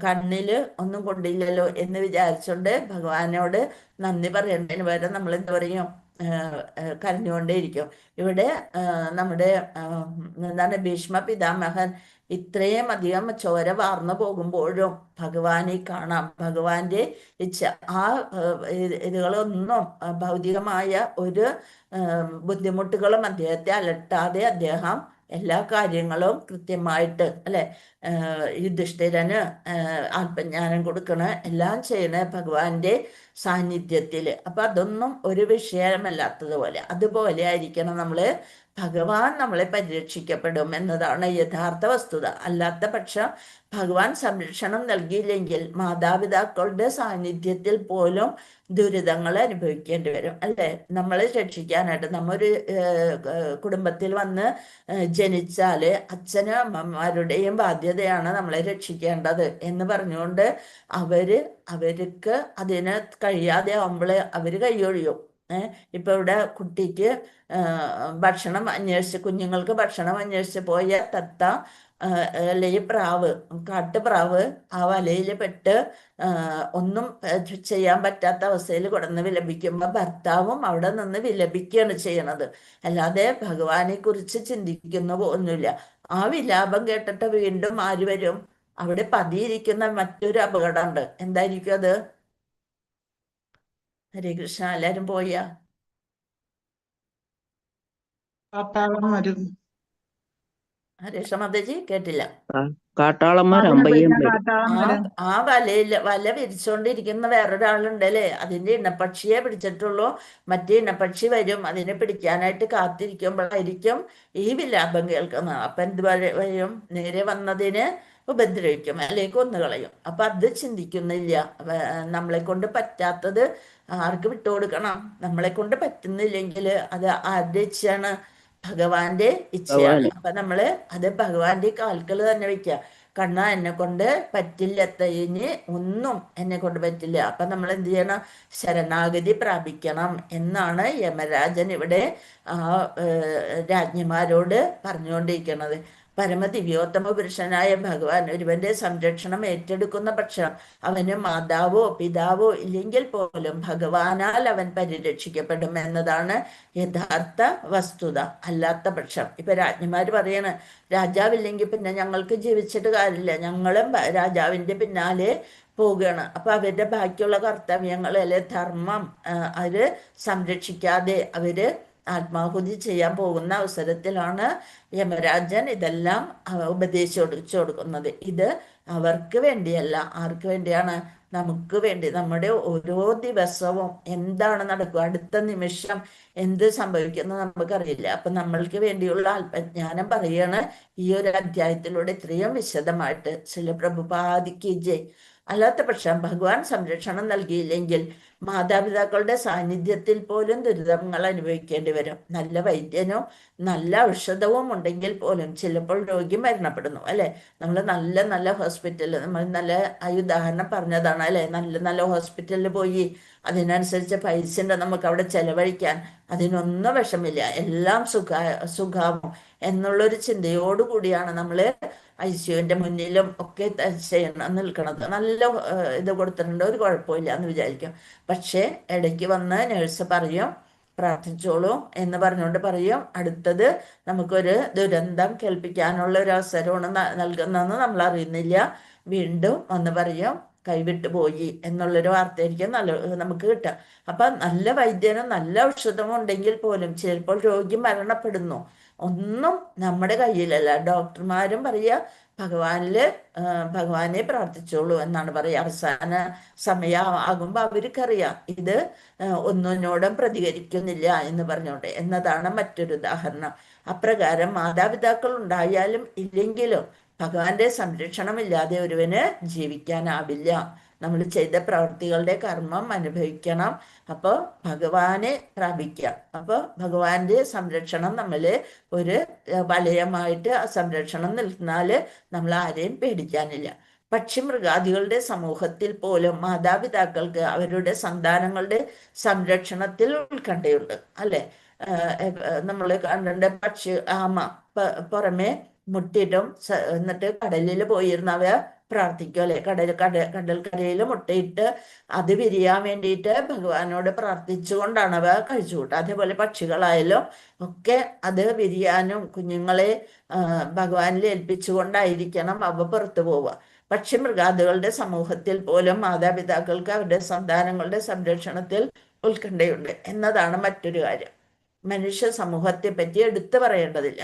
കണ്ണില് ഒന്നും കൊണ്ടില്ലല്ലോ എന്ന് വിചാരിച്ചുകൊണ്ട് ഭഗവാനോട് നന്ദി പറയേണ്ടതിന് പകരം നമ്മൾ എന്താ പറയും, കരഞ്ഞുകൊണ്ടേയിരിക്കും. ഇവിടെ നമ്മുടെ എന്താണ് ഭീഷ്മ പിതാമഹൻ ഇത്രയും അധികം ചോര വാർന്നു പോകുമ്പോഴും ഭഗവാനെ കാണാം. ഭഗവാന്റെ ഇച്ഛ ആ ഇതുകളൊന്നും ഭൗതികമായ ഒരു ബുദ്ധിമുട്ടുകളും അദ്ദേഹത്തെ അലട്ടാതെ അദ്ദേഹം എല്ലാ കാര്യങ്ങളും കൃത്യമായിട്ട് അല്ലെ യുധിഷ്ഠിരന് ആത്മജ്ഞാനം കൊടുക്കണ എല്ലാം ചെയ്യണ ഭഗവാന്റെ സാന്നിധ്യത്തിൽ. അപ്പൊ അതൊന്നും ഒരു വിഷയമല്ലാത്തതുപോലെ അതുപോലെ ആയിരിക്കണം നമ്മള് ഭഗവാൻ നമ്മളെ പരിരക്ഷിക്കപ്പെടും എന്നതാണ് യഥാർത്ഥ വസ്തുത. അല്ലാത്ത പക്ഷം ഭഗവാൻ സംരക്ഷണം നൽകിയില്ലെങ്കിൽ മാതാപിതാക്കളുടെ സാന്നിധ്യത്തിൽ പോലും ദുരിതങ്ങൾ അനുഭവിക്കേണ്ടി വരും. അല്ലെ, നമ്മളെ രക്ഷിക്കാനായിട്ട് നമ്മൊരു കുടുംബത്തിൽ വന്ന് ജനിച്ചാല് അച്ഛനും അമ്മമാരുടെയും ബാധ്യതയാണ് നമ്മളെ രക്ഷിക്കേണ്ടത് എന്ന് പറഞ്ഞുകൊണ്ട് അവർക്ക് അതിന് കഴിയാതെ ആവുമ്പോൾ അവര് കൈയൊഴിയും. ഇപ്പൊ ഇവിടെ കുട്ടിക്ക് ഭക്ഷണം അന്വേഷിച്ച് കുഞ്ഞുങ്ങൾക്ക് ഭക്ഷണം അന്വേഷിച്ച് പോയ തത്ത അല്ലെങ്കിൽ പ്രാവ്, കാട്ടുപ്രാവ് ആ വലയിൽ പെട്ട് ഒന്നും ചെയ്യാൻ പറ്റാത്ത അവസ്ഥയിൽ കിടന്ന് വിലപിക്കുമ്പോൾ ഭർത്താവും അവിടെ നിന്ന് വിലപിക്കുകയാണ് ചെയ്യണത്. അല്ലാതെ ഭഗവാനെ കുറിച്ച് ചിന്തിക്കുന്ന ഒന്നുമില്ല. ആ വിലാപം കേട്ടിട്ട് വീണ്ടും ആര് വരും? അവിടെ പതിയിരിക്കുന്ന മറ്റൊരു അപകടമുണ്ട്. എന്തായിരിക്കും അത്? ഹരേ കൃഷ്ണ. എല്ലാരും പോയാ? ഹരേഷ മാതാജി കേട്ടില്ല. കാട്ടാളന്മാർ അമ്പയ്യം വരും. ആ വല വിരിച്ചോണ്ടിരിക്കുന്ന വേറൊരാളുണ്ടല്ലേ, അതിന്റെ ഇണപ്പക്ഷിയെ പിടിച്ചിട്ടുള്ളൂ. മറ്റേ ഇണപ്പക്ഷി വരും അതിനെ പിടിക്കാനായിട്ട് കാത്തിരിക്കുമ്പോഴായിരിക്കും ഈ വിലാപം കേൾക്കുന്നത്. അപ്പൊ എന്ത് വരും? നേരെ വന്നതിന് ഉപദ്രവിക്കും അല്ലെങ്കിൽ കൊന്നുകളയും. അപ്പൊ അത് ചിന്തിക്കുന്നില്ല. നമ്മളെ കൊണ്ട് പറ്റാത്തത് ആർക്ക് വിട്ടുകൊടുക്കണം? നമ്മളെ കൊണ്ട് പറ്റുന്നില്ലെങ്കിൽ അത് ആരുടെ ഇച്ഛയാണ്? ഭഗവാന്റെ ഇച്ഛയാണ്. അപ്പൊ നമ്മള് അത് ഭഗവാന്റെ കാൽക്കൽ തന്നെ വെക്കുക. കണ്ണ എന്നെ കൊണ്ട് പറ്റില്ല, തയ്യഞ്ഞ് ഒന്നും എന്നെ കൊണ്ട് പറ്റില്ല. അപ്പൊ നമ്മൾ എന്ത് ചെയ്യണം? ശരണാഗതി പ്രാപിക്കണം എന്നാണ് യമരാജൻ ഇവിടെ രാജ്ഞിമാരോട് പറഞ്ഞുകൊണ്ടിരിക്കുന്നത്. പരമദിവ്യോത്തമ പുരുഷനായ ഭഗവാൻ ഒരുവന്റെ സംരക്ഷണം ഏറ്റെടുക്കുന്ന പക്ഷം അവന് മാതാവോ പിതാവോ ഇല്ലെങ്കിൽ പോലും ഭഗവാനാൽ അവൻ പരിരക്ഷിക്കപ്പെടും എന്നതാണ് യഥാർത്ഥ വസ്തുത. അല്ലാത്ത പക്ഷം ഇപ്പൊ രാജ്ഞിമാര് പറയണ രാജാവില്ലെങ്കിൽ പിന്നെ ഞങ്ങൾക്ക് ജീവിച്ചിട്ട് കാര്യമില്ല, ഞങ്ങളും രാജാവിന്റെ പിന്നാലെ പോവുകയാണ്. അപ്പൊ അവരുടെ ബാക്കിയുള്ള കർത്തവ്യങ്ങൾ അല്ലെ ധർമ്മം അവര് സംരക്ഷിക്കാതെ അവര് ആത്മാഹുതി ചെയ്യാൻ പോകുന്ന അവസരത്തിലാണ് യമരാജൻ ഇതെല്ലാം ഉപദേശിച്ചു കൊടുക്കുന്നത്. ഇത് അവർക്ക് വേണ്ടിയല്ല. ആർക്ക് വേണ്ടിയാണ്? നമുക്ക് വേണ്ടി. നമ്മുടെ ഓരോ ദിവസവും എന്താണ് നടക്കുക, അടുത്ത നിമിഷം എന്ത് സംഭവിക്കുന്നത് നമുക്കറിയില്ല. അപ്പൊ നമ്മൾക്ക് വേണ്ടിയുള്ള ആത്മജ്ഞാനം പറയാണ് ഈ ഒരു അധ്യായത്തിലൂടെ ഇത്രയും വിശദമായിട്ട്. ശ്രീല പ്രഭുപാദിക്ക് ജയ്. അല്ലാത്ത പക്ഷം ഭഗവാൻ സംരക്ഷണം നൽകിയില്ലെങ്കിൽ മാതാപിതാക്കളുടെ സാന്നിധ്യത്തിൽ പോലും ദുരിതങ്ങൾ അനുഭവിക്കേണ്ടി വരും. നല്ല വൈദ്യനോ നല്ല ഔഷധവും ഉണ്ടെങ്കിൽ പോലും ചിലപ്പോൾ രോഗി മരണപ്പെടുന്നു. അല്ലെ, നമ്മൾ നല്ല നല്ല ഹോസ്പിറ്റലിൽ, നമ്മൾ നല്ല ഉദാഹരണം പറഞ്ഞതാണ് അല്ലെ, നല്ല നല്ല ഹോസ്പിറ്റലിൽ പോയി അതിനനുസരിച്ച് പൈസ ഉണ്ട് നമുക്ക് അവിടെ ചെലവഴിക്കാൻ. അതിനൊന്നും വിഷമില്ല, എല്ലാം സുഖാവും എന്നുള്ളൊരു ചിന്തയോടുകൂടിയാണ് നമ്മൾ ICUവിന്റെ മുന്നിലും ഒക്കെ നിൽക്കണത്. നല്ല ഇത് കൊടുത്തിട്ടുണ്ട്, ഒരു കുഴപ്പമില്ല എന്ന് വിചാരിക്കും. പക്ഷെ ഇടയ്ക്ക് വന്ന് നേഴ്സ് പറയും പ്രാർത്ഥിച്ചോളൂ എന്ന് പറഞ്ഞുകൊണ്ട് പറയും അടുത്തത് നമുക്കൊരു ദുരന്തം കേൾപ്പിക്കാനുള്ള ഒരു അവസരമാണ് നൽകുന്നതെന്ന് നമ്മൾ അറിയുന്നില്ല. വീണ്ടും വന്ന് പറയും കൈവിട്ടു പോയി എന്നുള്ളൊരു വാർത്തയായിരിക്കും നമുക്ക് കിട്ടുക. അപ്പൊ നല്ല വൈദ്യനും നല്ല ഔഷധവും ഉണ്ടെങ്കിൽ പോലും ചിലപ്പോൾ രോഗി മരണപ്പെടുന്നു. ഒന്നും നമ്മുടെ കയ്യിലല്ല. ഡോക്ടർമാരും പറയുക ഭഗവാനെ പ്രാർത്ഥിച്ചോളൂ എന്നാണ് പറയുക. അവസാന സമയം ആകുമ്പോൾ അവർക്കറിയാം ഇത് ഒന്നിനോടും പ്രതികരിക്കുന്നില്ല എന്ന് പറഞ്ഞുകൊണ്ട് എന്നതാണ് മറ്റൊരു ഉദാഹരണം. അപ്രകാരം മാതാപിതാക്കൾ ഉണ്ടായാലും ഇല്ലെങ്കിലും ഭഗവാന്റെ സംരക്ഷണമില്ലാതെ ഒരുവന് ജീവിക്കാനാവില്ല. നമ്മൾ ചെയ്ത പ്രവൃത്തികളുടെ കർമ്മം അനുഭവിക്കണം. അപ്പോൾ ഭഗവാനെ പ്രാപിക്കാം. അപ്പോൾ ഭഗവാന്റെ സംരക്ഷണം നമ്മൾ ഒരു വലയമായിട്ട് ആ സംരക്ഷണം നിൽന്നാൽ നമ്മൾ ആരെയും പേടിക്കാനില്ല. പക്ഷി മൃഗാദികളുടെ സമൂഹത്തിൽ പോലും മാതാപിതാക്കൾക്ക് അവരുടെ സന്താനങ്ങളുടെ സംരക്ഷണത്തിൽ ഉത്കണ്ഠയുണ്ട് അല്ലെ. നമ്മൾ കണ്ടിട്ടുണ്ട് ആമ പുറമെ മുട്ടിട്ടും എന്നിട്ട് കടലിൽ പോയിരുന്നവ പ്രാർത്ഥിക്കും അല്ലെ. കടൽക്കരയിൽ മുട്ടയിട്ട് അത് വിരിയാൻ വേണ്ടിയിട്ട് ഭഗവാനോട് പ്രാർത്ഥിച്ചുകൊണ്ടാണ് അവ കഴിച്ചു കൂട്ടുക. അതേപോലെ പക്ഷികളായാലും ഒക്കെ അത് വിരിയാനും കുഞ്ഞുങ്ങളെ ഭഗവാനിൽ ഏൽപ്പിച്ചുകൊണ്ടായിരിക്കണം അവ പുറത്തു പോവുക. പക്ഷി മൃഗാദികളുടെ സമൂഹത്തിൽ പോലും മാതാപിതാക്കൾക്ക് അവരുടെ സന്താനങ്ങളുടെ സംരക്ഷണത്തിൽ ഉത്കണ്ഠയുണ്ട് എന്നതാണ് മറ്റൊരു കാര്യം. മനുഷ്യ സമൂഹത്തെ പറ്റി എടുത്തു പറയേണ്ടതില്ല.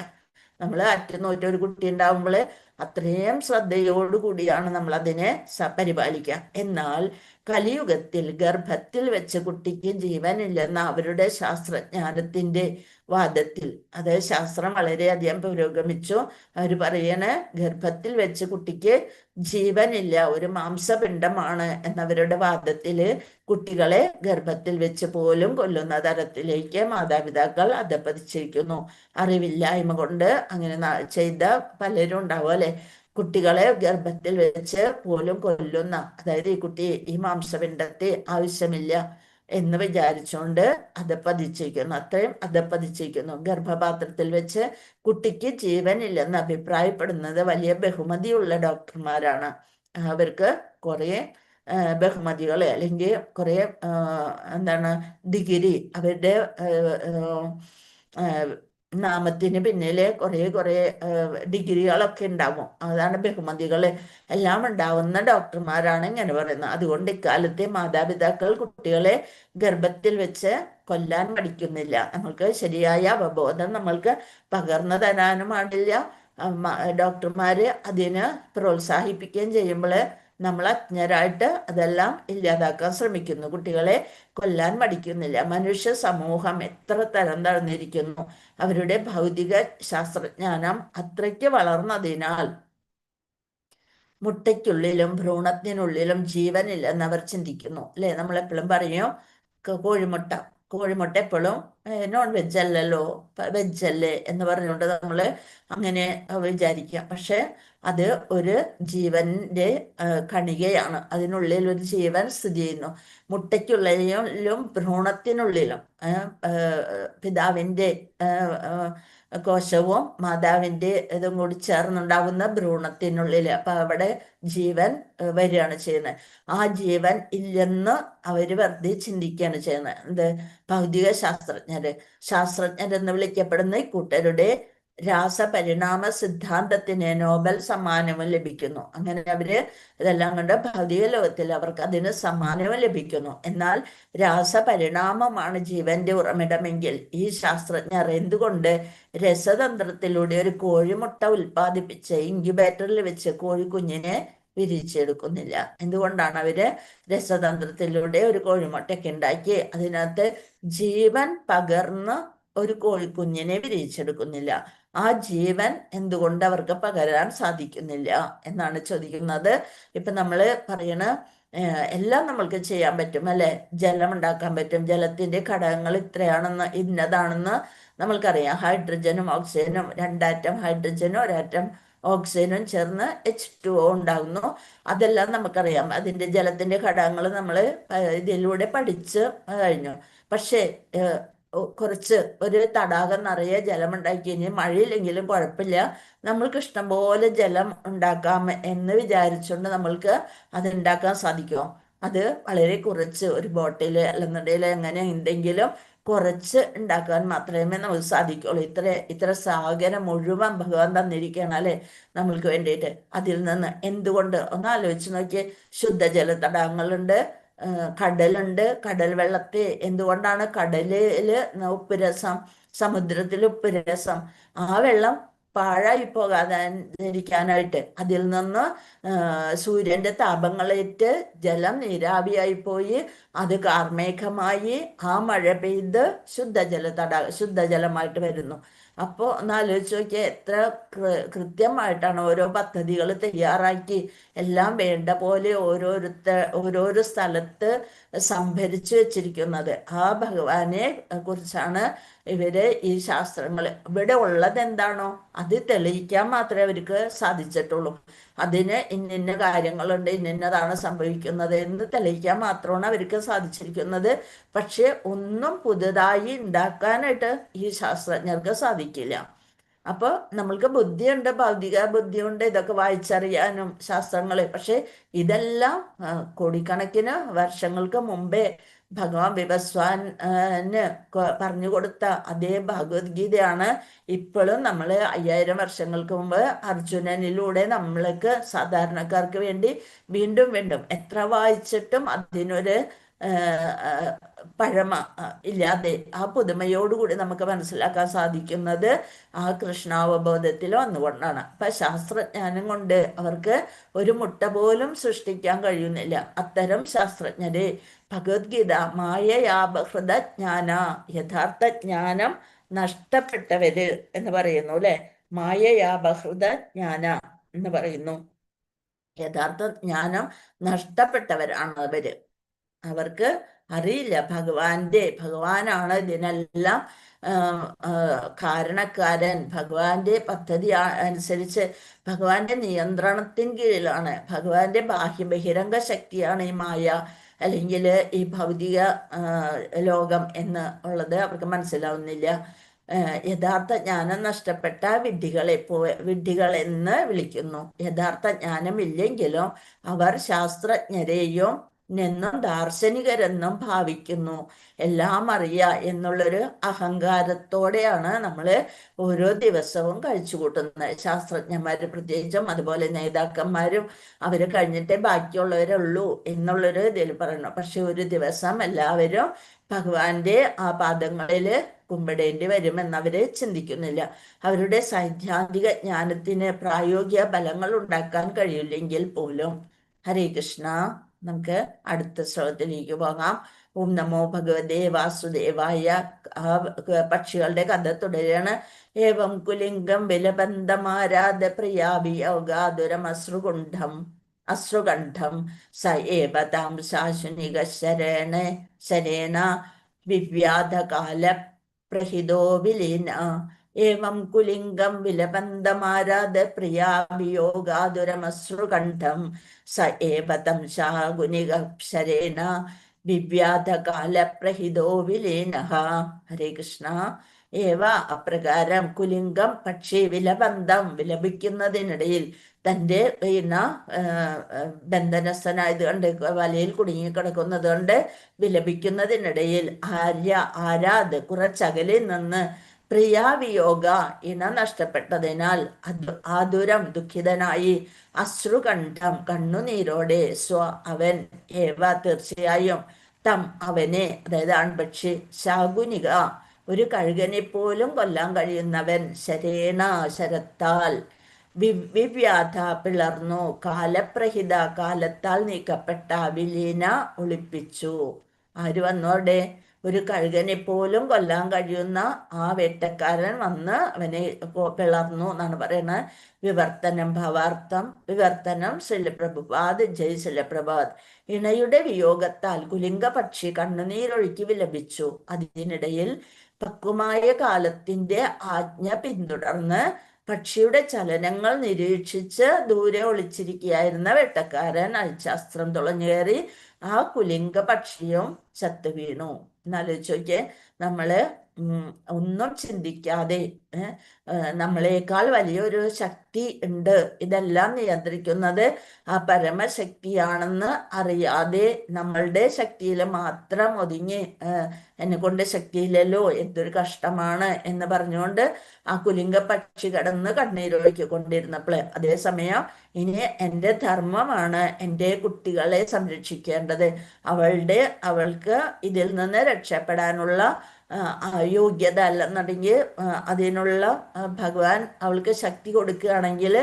നമ്മൾ അറ്റുനോറ്റ ഒരു കുട്ടി ഉണ്ടാവുമ്പോൾ അത്രയും ശ്രദ്ധയോടുകൂടിയാണ് നമ്മൾ അതിനെ പരിപാലിക്കുക. എന്നാൽ കലിയുഗത്തിൽ ഗർഭത്തിൽ വെച്ച് കുട്ടിക്ക് ജീവനില്ലെന്ന അവരുടെ ശാസ്ത്രജ്ഞാനത്തിന്റെ വാദത്തിൽ, അതായത് ശാസ്ത്രം വളരെയധികം പുരോഗമിച്ചു. അവർ പറയണ ഗർഭത്തിൽ വെച്ച് കുട്ടിക്ക് ജീവനില്ല, ഒരു മാംസപിണ്ഡമാണ് എന്നവരുടെ വാദത്തില് കുട്ടികളെ ഗർഭത്തിൽ വെച്ച് പോലും കൊല്ലുന്ന തരത്തിലേക്ക് മാതാപിതാക്കൾ അധപ്പതിച്ചിരിക്കുന്നു. അറിവില്ലായ്മ കൊണ്ട് അങ്ങനെ ചെയ്ത പലരും ഉണ്ടാവും അല്ലെ. കുട്ടികളെ ഗർഭത്തിൽ വെച്ച് പോലും കൊല്ലുന്ന, അതായത് ഈ കുട്ടി ഈ മാംസപിണ്ഡത്തെ ആവശ്യമില്ല എന്ന് വിചാരിച്ചുകൊണ്ട് അധപ്പതിച്ചിരിക്കുന്നു. അത്രയും അധപ്പതിച്ചിരിക്കുന്നു. ഗർഭപാത്രത്തിൽ വെച്ച് കുട്ടിക്ക് ജീവനില്ലെന്ന് അഭിപ്രായപ്പെടുന്നത് വലിയ ബഹുമതിയുള്ള ഡോക്ടർമാരാണ്. അവർക്ക് കുറെ ബഹുമതികളെ അല്ലെങ്കിൽ കുറെ ഡിഗ്രി അവരുടെ നാമത്തിന് പിന്നിലെ കുറെ ഡിഗ്രികളൊക്കെ ഉണ്ടാവും. അതാണ് ബഹുമതികൾ എല്ലാം ഉണ്ടാവുന്ന ഡോക്ടർമാരാണ് ഇങ്ങനെ പറയുന്നത്. അതുകൊണ്ട് ഇക്കാലത്തെ മാതാപിതാക്കൾ കുട്ടികളെ ഗർഭത്തിൽ വെച്ച് കൊല്ലാൻ പഠിക്കുന്നില്ല. നമ്മൾക്ക് ശരിയായ അവബോധം നമ്മൾക്ക് പകർന്നു തരാനും പാടില്ല. ഡോക്ടർമാര് അതിന് പ്രോത്സാഹിപ്പിക്കുകയും ചെയ്യുമ്പോൾ നമ്മൾ അജ്ഞരായിട്ട് അതെല്ലാം ഇല്ലാതാക്കാൻ ശ്രമിക്കുന്നു. കുട്ടികളെ കൊല്ലാൻ മടിക്കുന്നില്ല. മനുഷ്യ സമൂഹം എത്ര തരം താഴ്ന്നിരിക്കുന്നു. അവരുടെ ഭൗതിക ശാസ്ത്രജ്ഞാനം അത്രയ്ക്ക് വളർന്നതിനാൽ മുട്ടയ്ക്കുള്ളിലും ഭ്രൂണത്തിനുള്ളിലും ജീവനില്ലെന്ന് അവർ ചിന്തിക്കുന്നു അല്ലെ. നമ്മളെപ്പോഴും പറയും കോഴിമുട്ട എപ്പോഴും നോൺ വെജ് അല്ലല്ലോ, വെജ് അല്ലേ എന്ന് പറഞ്ഞുകൊണ്ട് നമ്മൾ അങ്ങനെ വിചാരിക്കുക. പക്ഷെ അത് ഒരു ജീവന്റെ കണികയാണ്. അതിനുള്ളിൽ ഒരു ജീവൻ സ്ഥിതി ചെയ്യുന്നു. മുട്ടയ്ക്കുള്ളിലും ഭ്രൂണത്തിനുള്ളിലും പിതാവിന്റെ കോശവും മാതാവിന്റെ ഇതും കൂടി ചേർന്നുണ്ടാകുന്ന ഭ്രൂണത്തിനുള്ളിൽ അപ്പൊ അവിടെ ജീവൻ വരികയാണ് ചെയ്യുന്നത്. ആ ജീവൻ ഇല്ലെന്ന് അവര് വെറുതെ ചിന്തിക്കുകയാണ് ചെയ്യുന്നത്. എന്ത് ഭൗതിക ശാസ്ത്രജ്ഞരെന്ന് വിളിക്കപ്പെടുന്ന ഈ കൂട്ടരുടെ രാസപരിണാമ സിദ്ധാന്തത്തിന് നോബൽ സമ്മാനവും ലഭിക്കുന്നു. അങ്ങനെ അവര് ഇതെല്ലാം കൊണ്ട് ഭൗതിക ലോകത്തിൽ അവർക്ക് അതിന് സമ്മാനവും ലഭിക്കുന്നു. എന്നാൽ രാസപരിണാമമാണ് ജീവന്റെ ഉറവിടമെങ്കിൽ ഈ ശാസ്ത്രജ്ഞർ എന്തുകൊണ്ട് രസതന്ത്രത്തിലൂടെ ഒരു കോഴിമുട്ട ഉൽപ്പാദിപ്പിച്ച് ഇൻക്യുബേറ്ററിൽ വെച്ച് കോഴിക്കുഞ്ഞിനെ വിരിച്ചെടുക്കുന്നില്ല? എന്തുകൊണ്ടാണ് അവര് രസതന്ത്രത്തിലൂടെ ഒരു കോഴിമുട്ടയൊക്കെ ഉണ്ടാക്കി അതിനകത്ത് ജീവൻ പകർന്ന് ഒരു കോഴിക്കുഞ്ഞിനെ വിരിച്ചെടുക്കുന്നില്ല? ആ ജീവൻ എന്തുകൊണ്ട് അവർക്ക് പകരാൻ സാധിക്കുന്നില്ല എന്നാണ് ചോദിക്കുന്നത്. ഇപ്പൊ നമ്മള് പറയണ എല്ലാം നമ്മൾക്ക് ചെയ്യാൻ പറ്റും അല്ലെ. ജലം ഉണ്ടാക്കാൻ പറ്റും. ജലത്തിന്റെ ഘടകങ്ങൾ ഇത്രയാണെന്ന് ഇന്നതാണെന്ന് നമ്മൾക്കറിയാം. ഹൈഡ്രജനും ഓക്സിജനും, 2 ആറ്റം ഹൈഡ്രജനും 1 ആറ്റം ഓക്സിജനും ചേർന്ന് H2O ഉണ്ടാകുന്നു. അതെല്ലാം നമുക്കറിയാം. അതിന്റെ ജലത്തിന്റെ ഘടകങ്ങൾ നമ്മൾ ഇതിലൂടെ പഠിച്ച് കഴിഞ്ഞു. പക്ഷേ കുറച്ച് ഒരു തടാകം നിറയെ ജലമുണ്ടാക്കി കഴിഞ്ഞാൽ മഴയില്ലെങ്കിലും കുഴപ്പമില്ല, നമ്മൾക്ക് ഇഷ്ടം പോലെ ജലം ഉണ്ടാക്കാം എന്ന് വിചാരിച്ചുകൊണ്ട് നമ്മൾക്ക് അത് ഉണ്ടാക്കാൻ സാധിക്കുമോ? അത് വളരെ കുറച്ച് ഒരു ബോട്ടിൽ അല്ലെന്നുണ്ടെങ്കിൽ എങ്ങനെ എന്തെങ്കിലും കുറച്ച് ഉണ്ടാക്കാൻ മാത്രമേ നമുക്ക് സാധിക്കുള്ളൂ. ഇത്ര സാഗരം മുഴുവൻ ഭഗവാൻ തന്നിരിക്കുകയാണ് അല്ലെ നമ്മൾക്ക് വേണ്ടിയിട്ട്. അതിൽ നിന്ന് എന്തുകൊണ്ട് ഒന്ന് ആലോചിച്ച് നോക്കിയേ. ശുദ്ധജല തടാകങ്ങളുണ്ട്, കടലുണ്ട്. കടൽ വെള്ളത്തെ എന്തുകൊണ്ടാണ് കടലില് ഉപ്പുരസം, സമുദ്രത്തിൽ ഉപ്പുരസം? ആ വെള്ളം പാഴായി പോകാതിരിക്കാനായിട്ട് അതിൽ നിന്ന് സൂര്യന്റെ താപങ്ങളേറ്റ് ജലം നീരാവിയായി പോയി അത് കാർമേഘമായി ആ മഴ പെയ്ത് ശുദ്ധജലമായിട്ട് വരുന്നു. അപ്പോൾ ഒന്ന് ആലോചിച്ച് നോക്കിയാൽ എത്ര കൃത്യമായിട്ടാണ് ഓരോ പദ്ധതികൾ തയ്യാറാക്കി എല്ലാം വേണ്ട പോലെ ഓരോരോ സ്ഥലത്ത് സംഭരിച്ചു വെച്ചിരിക്കുന്നത്. ആ ഭഗവാനെ കുറിച്ചാണ് ഇവര് ഈ ശാസ്ത്രങ്ങൾ ഇവിടെ ഉള്ളത് എന്താണോ അത് തെളിയിക്കാൻ മാത്രമേ അവർക്ക് സാധിച്ചിട്ടുള്ളൂ. അതിന് ഇന്നിന്ന കാര്യങ്ങളുണ്ട്, ഇന്നതാണ് സംഭവിക്കുന്നത് എന്ന് തെളിയിക്കാൻ മാത്രമാണ് അവർക്ക് സാധിച്ചിരിക്കുന്നത്. പക്ഷെ ഒന്നും പുതുതായി ഉണ്ടാക്കാനായിട്ട് ഈ ശാസ്ത്രജ്ഞർക്ക് സാധിക്കില്ല. അപ്പൊ നമ്മൾക്ക് ബുദ്ധിയുണ്ട്, ഭൗതിക ബുദ്ധിയുണ്ട്, ഇതൊക്കെ വായിച്ചറിയാനും ശാസ്ത്രങ്ങള്. പക്ഷെ ഇതെല്ലാം കോടിക്കണക്കിന് വർഷങ്ങൾക്ക് മുമ്പേ ഭഗവാൻ വിവസ്വാന് പറഞ്ഞു കൊടുത്ത അതേ ഭഗവത്ഗീതയാണ് ഇപ്പോഴും നമ്മൾ 5000 വർഷങ്ങൾക്ക് മുമ്പ് അർജുനനിലൂടെ നമ്മൾക്ക് സാധാരണക്കാർക്ക് വേണ്ടി വീണ്ടും വീണ്ടും എത്ര വായിച്ചിട്ടും അതിനൊരു പഴമ ഇല്ലാതെ ആ പുതുമയോടുകൂടി നമുക്ക് മനസ്സിലാക്കാൻ സാധിക്കുന്നത് ആ കൃഷ്ണാവബോധത്തിൽ വന്നുകൊണ്ടാണ്. അപ്പൊ ശാസ്ത്രജ്ഞാനം കൊണ്ട് അവർക്ക് ഒരു മുട്ട പോലും സൃഷ്ടിക്കാൻ കഴിയുന്നില്ല. അത്തരം ശാസ്ത്രജ്ഞര് ഭഗവത്ഗീത മായയാബഹൃത ജ്ഞാന, യഥാർത്ഥ ജ്ഞാനം നഷ്ടപ്പെട്ടവര് എന്ന് പറയുന്നു അല്ലെ. മായയാബഹൃത ജ്ഞാന എന്ന് പറയുന്നു. യഥാർത്ഥ ജ്ഞാനം നഷ്ടപ്പെട്ടവരാണ് അവര്. അവർക്ക് അറിയില്ല ഭഗവാനാണ് ഇതിനെല്ലാം കാരണക്കാരൻ. ഭഗവാന്റെ പദ്ധതി അനുസരിച്ച് ഭഗവാന്റെ നിയന്ത്രണത്തിന് കീഴിലാണ്. ഭഗവാന്റെ ബഹിരംഗ ശക്തിയാണ് ഈ മായ അല്ലെങ്കിൽ ഈ ഭൗതിക ലോകം എന്ന് ഉള്ളത് അവർക്ക് മനസ്സിലാവുന്നില്ല. യഥാർത്ഥ ജ്ഞാനം നഷ്ടപ്പെട്ട വിഡ്ഢികൾ എന്ന് വിളിക്കുന്നു. യഥാർത്ഥ ജ്ഞാനം ഇല്ലെങ്കിലും അവർ ശാസ്ത്രജ്ഞരെയും എന്നും ദാർശനികരെന്നും ഭാവിക്കുന്നു. എല്ലാം അറിയാം എന്നുള്ളൊരു അഹങ്കാരത്തോടെയാണ് നമ്മൾ ഓരോ ദിവസവും കഴിച്ചു കൂട്ടുന്നത്. ശാസ്ത്രജ്ഞന്മാര് പ്രത്യേകിച്ചും അതുപോലെ നേതാക്കന്മാരും അവര് കഴിഞ്ഞിട്ടേ ബാക്കിയുള്ളവരുള്ളൂ എന്നുള്ളൊരു ഇതിൽ പറയണം. പക്ഷെ ഒരു ദിവസം എല്ലാവരും ഭഗവാന്റെ ആ പാദങ്ങളില് കുമ്പിടേണ്ടി വരുമെന്ന് അവര് ചിന്തിക്കുന്നില്ല. അവരുടെ സൈദ്ധാന്തിക ജ്ഞാനത്തിന് പ്രായോഗിക ഫലങ്ങൾ ഉണ്ടാക്കാൻ കഴിയില്ലെങ്കിൽ പോലും. ഹരേ കൃഷ്ണ. നമുക്ക് അടുത്ത ശ്ലോകത്തിലേക്ക് പോകാം. ഓം നമോ ഭഗവതേ വാസുദേവായ. ആ പക്ഷികളുടെ കഥ തുടരുകയാണ്. ഏവം കുലിംഗം വിലബന്ധമാരാധ പ്രിയാഭിയോഗാതുരം അശ്രുകണ്ഠം സ ഏവ താം ശാശുനിക ശരേണ വിവ്യാധകാല പ്രഹിതോ വിലീന. ഏവം കുലിംഗം വിലബന്ധമാരാധ പ്രിയാഭിയോഗാതുരമശ്രുകണ്ഠം സ ഏവ തം ശാകുനികശരേണ വിവ്യാധകാല പ്രഹിതോ വിലീന. ഹരേ കൃഷ്ണ. ഏവ അപ്രകാരം കുലിംഗം പക്ഷി വിലബന്ധം വിലപിക്കുന്നതിനിടയിൽ തൻ്റെ ബന്ധനസ്ഥനായത് കൊണ്ട് വലയിൽ കുടുങ്ങിക്കിടക്കുന്നത് കൊണ്ട് വിലപിക്കുന്നതിനിടയിൽ ആരാത് കുറച്ചകലിൽ നിന്ന് പ്രിയാവിയോഗ ഇണ നഷ്ടപ്പെട്ടതിനാൽ ആതുരം ദുഃഖിതനായി അശ്രുകണ്ഠം കണ്ണുനീരോടെ അവൻ ഏവ തീർച്ചയായും തം അവനെ, അതായത് ആൺപക്ഷി, ശാകുനിക ഒരു കഴുകനെ പോലും കൊല്ലാൻ കഴിയുന്നവൻ, ശരേണ ശരത്താൽ, വിവ്യാധ പിളർന്നു, കാലപ്രഹിത കാലത്താൽ നീക്കപ്പെട്ട, വിലീന ഒളിപ്പിച്ചു. ആര് വന്നോടെ? ഒരു കഴുകനെ പോലും കൊല്ലാൻ കഴിയുന്ന ആ വേട്ടക്കാരൻ വന്ന് അവനെ പിളർന്നു എന്നാണ് പറയുന്നത്. വിവർത്തനം ഭാവാർത്ഥം. വിവർത്തനം ശിലപ്രഭുപാദ്. ജയ് ശിലപ്രഭാത്. ഇണയുടെ വിയോഗത്താൽ കുലിംഗ പക്ഷി കണ്ണുനീരൊഴുക്കി വിലപിച്ചു. അതിനിടയിൽ പക്വമായ കാലത്തിന്റെ ആജ്ഞ പിന്തുടർന്ന് പക്ഷിയുടെ ചലനങ്ങൾ നിരീക്ഷിച്ച് ദൂരെ ഒളിച്ചിരിക്കുകയായിരുന്ന വേട്ടക്കാരൻ അയച്ചാസ്ത്രം തുളഞ്ഞേറി ആ കുലിംഗ പക്ഷിയും ചത്തു വീണു. എന്നാലോചിച്ച് നോക്കിയേ, നമ്മള് ഒന്നും ചിന്തിക്കാതെ നമ്മളെക്കാൾ വലിയൊരു ശക്തി ഉണ്ട്, ഇതെല്ലാം നിയന്ത്രിക്കുന്നത് ആ പരമശക്തിയാണെന്ന് അറിയാതെ നമ്മളുടെ ശക്തിയിൽ മാത്രം ഒതുങ്ങി എന്നെ കൊണ്ട് ശക്തിയില്ലല്ലോ, എന്തൊരു കഷ്ടമാണ് എന്ന് പറഞ്ഞുകൊണ്ട് ആ കുലിംഗ പക്ഷി കടന്ന് കണ്ണീരൊഴുക്കിക്കൊണ്ടിരുന്നപ്പോൾ, അതേസമയം ഇനി എൻ്റെ ധർമ്മമാണ് എൻ്റെ കുട്ടികളെ സംരക്ഷിക്കേണ്ടത്, അവൾക്ക് ഇതിൽ നിന്ന് രക്ഷപ്പെടാനുള്ള യോഗ്യത അല്ലെന്നുണ്ടെങ്കിൽ അതിനുള്ള ഭഗവാൻ അവൾക്ക് ശക്തി കൊടുക്കുകയാണെങ്കിൽ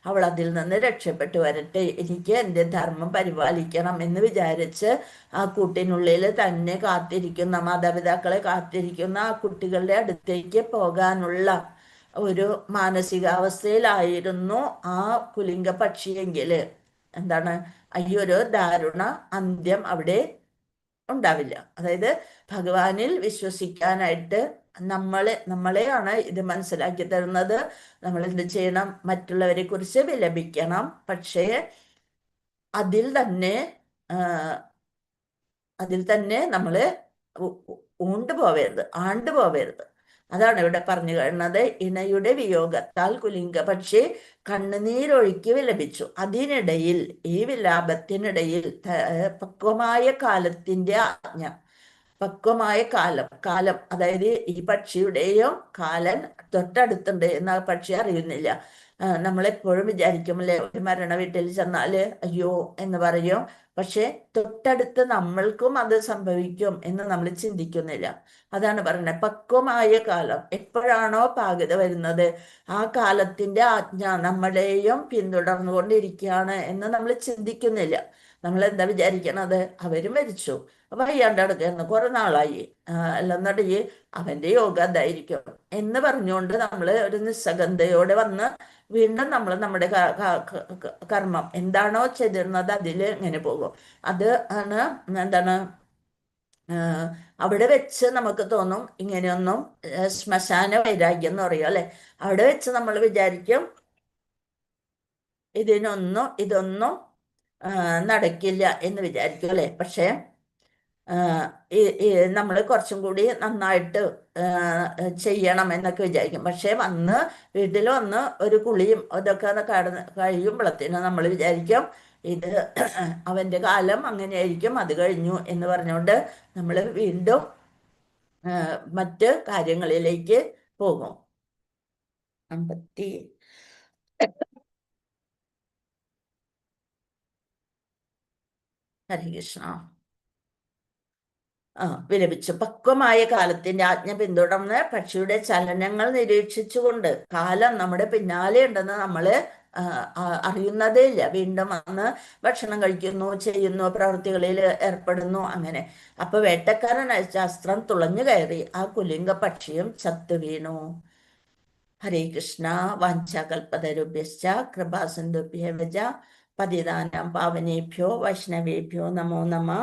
അവൾ അതിൽ നിന്ന് രക്ഷപ്പെട്ടു വരട്ടെ, എനിക്ക് എൻ്റെ ധർമ്മം പരിപാലിക്കണം എന്ന് വിചാരിച്ച് ആ കൂട്ടിനുള്ളിൽ തന്നെ കാത്തിരിക്കുന്ന, മാതാപിതാക്കളെ കാത്തിരിക്കുന്ന ആ കുട്ടികളുടെ അടുത്തേക്ക് പോകാനുള്ള ഒരു മാനസികാവസ്ഥയിലായിരുന്നു ആ കുലിംഗ പക്ഷിയെങ്കിൽ എന്താണ്, അയ്യൊരു ദാരുണ അന്ത്യം അവിടെ ഉണ്ടാവില്ല. അതായത് ഭഗവാനിൽ വിശ്വസിക്കാനായിട്ട് നമ്മളെയാണ് ഇത് മനസ്സിലാക്കി തരുന്നത്. നമ്മൾ എന്ത് ചെയ്യണം? മറ്റുള്ളവരെ കുറിച്ച് വിലപിക്കണം, പക്ഷേ അതിൽ തന്നെ നമ്മൾ ആണ്ടുപോവരുത്. അതാണ് ഇവിടെ പറഞ്ഞു കഴിയുന്നത്. ഇണയുടെ വിയോഗത്താൽ കുലിംഗ പക്ഷി കണ്ണുനീരൊഴുക്കി വിലപിച്ചു. അതിനിടയിൽ, ഈ വിലാപത്തിനിടയിൽ പക്വമായ കാലത്തിന്റെ ആജ്ഞ, പക്വമായ കാലം അതായത് ഈ പക്ഷിയുടെയും കാലൻ തൊട്ടടുത്തുണ്ട് എന്ന് ആ പക്ഷി അറിയുന്നില്ല. നമ്മളെപ്പോഴും വിചാരിക്കുമല്ലേ, ഒരു മരണ വീട്ടിൽ ചെന്നാല് അയ്യോ എന്ന് പറയും, പക്ഷെ തൊട്ടടുത്ത് നമ്മൾക്കും അത് സംഭവിക്കും എന്ന് നമ്മൾ ചിന്തിക്കുന്നില്ല. അതാണ് പറയുന്നത്, പക്വമായ കാലം. എപ്പോഴാണോ പാകത വരുന്നത് ആ കാലത്തിന്റെ ആജ്ഞ നമ്മളെയും പിന്തുടർന്നുകൊണ്ടിരിക്കുകയാണ് എന്ന് നമ്മൾ ചിന്തിക്കുന്നില്ല. നമ്മൾ എന്താ വിചാരിക്കണത്? അവരും മരിച്ചു, വയ്യാണ്ട് കിടക്കുന്നു, കുറെ നാളായി, അല്ലെന്നുണ്ടെങ്കിൽ അവന്റെ യോഗ അതായിരിക്കും എന്ന് പറഞ്ഞുകൊണ്ട് നമ്മൾ ഒരു നിസ്സംഗതയോടെ വന്ന് വീണ്ടും നമ്മൾ നമ്മുടെ കർമ്മം എന്താണോ ചെയ്തിരുന്നത് അതിൽ ഇങ്ങനെ പോകും. അത് ആണ് എന്താണ്, അവിടെ വെച്ച് നമുക്ക് തോന്നും ഇങ്ങനെയൊന്നും ശ്മശാന വൈരാഗ്യം എന്ന് പറയും അല്ലെ. അവിടെ വെച്ച് നമ്മൾ വിചാരിക്കും ഇതൊന്നും നടക്കില്ല എന്ന് വിചാരിക്കും അല്ലെ. പക്ഷെ നമ്മൾ കുറച്ചും കൂടി നന്നായിട്ട് ചെയ്യണം എന്നൊക്കെ വിചാരിക്കും. പക്ഷെ വീട്ടിൽ വന്ന് ഒരു കുളിയും ഇതൊക്കെ കഴിയുമ്പോഴത്തേന് നമ്മൾ വിചാരിക്കും ഇത് അവന്റെ കാലം അങ്ങനെയായിരിക്കും, അത് കഴിഞ്ഞു എന്ന് പറഞ്ഞുകൊണ്ട് നമ്മൾ വീണ്ടും മറ്റ് കാര്യങ്ങളിലേക്ക് പോകും. 50 ഹരേ കൃഷ്ണ. വിലപിച്ചു. പക്വമായ കാലത്തിന്റെ ആജ്ഞ പിന്തുടർന്ന് പക്ഷിയുടെ ചലനങ്ങൾ നിരീക്ഷിച്ചുകൊണ്ട്, കാലം നമ്മുടെ പിന്നാലെ ഉണ്ടെന്ന് നമ്മള് അറിയുന്നതേ ഇല്ല. വീണ്ടും വന്ന് ഭക്ഷണം കഴിക്കുന്നു, ചെയ്യുന്നു, പ്രവൃത്തികളിൽ ഏർപ്പെടുന്നു, അങ്ങനെ. അപ്പൊ വേട്ടക്കാരൻ അയച്ച അസ്ത്രം തുളഞ്ഞു കയറി ആ കുലിംഗ പക്ഷിയും ചത്തു വീണു. ഹരേ കൃഷ്ണ. വാഞ്ചാകൽപതരുഭ്യശ്ച കൃപാസിന്ധുഭ്യവച പതിതാനാം പാവനേഭ്യോ വൈഷ്ണവേഭ്യോ നമോ നമഃ.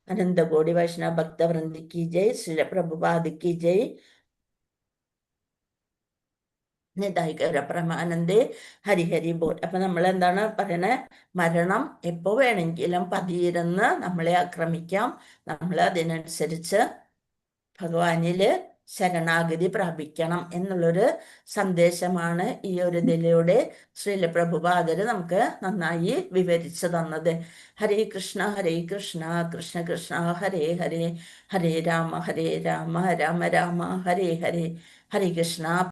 അനന്തകോടി വൈഷ്ണവ ഭക്തവൃന്ദി കി ജയ്. ശ്രീല പ്രഭുപാദ് കി ജയ്. പ്രമാനന്ദേ. ഹരിഹരി ബോൾ. അപ്പൊ നമ്മൾ എന്താണ് പറയണേ? മരണം എപ്പോ വേണമെങ്കിലും പതിയിരുന്ന് നമ്മളെ ആക്രമിക്കാം. നമ്മൾ അതിനനുസരിച്ച് ഭഗവാനില് ശരണാഗതി പ്രാപിക്കണം എന്നുള്ളൊരു സന്ദേശമാണ് ഈ ഒരു ഇതിലൂടെ ശ്രീല പ്രഭുപാദര് നമുക്ക് നന്നായി വിവരിച്ചു തന്നത്. ഹരേ കൃഷ്ണ കൃഷ്ണ കൃഷ്ണ ഹരേ ഹരേ, ഹരേ രാമ രാമ രാമ ഹരേ ഹരേ. ഹരേ കൃഷ്ണ.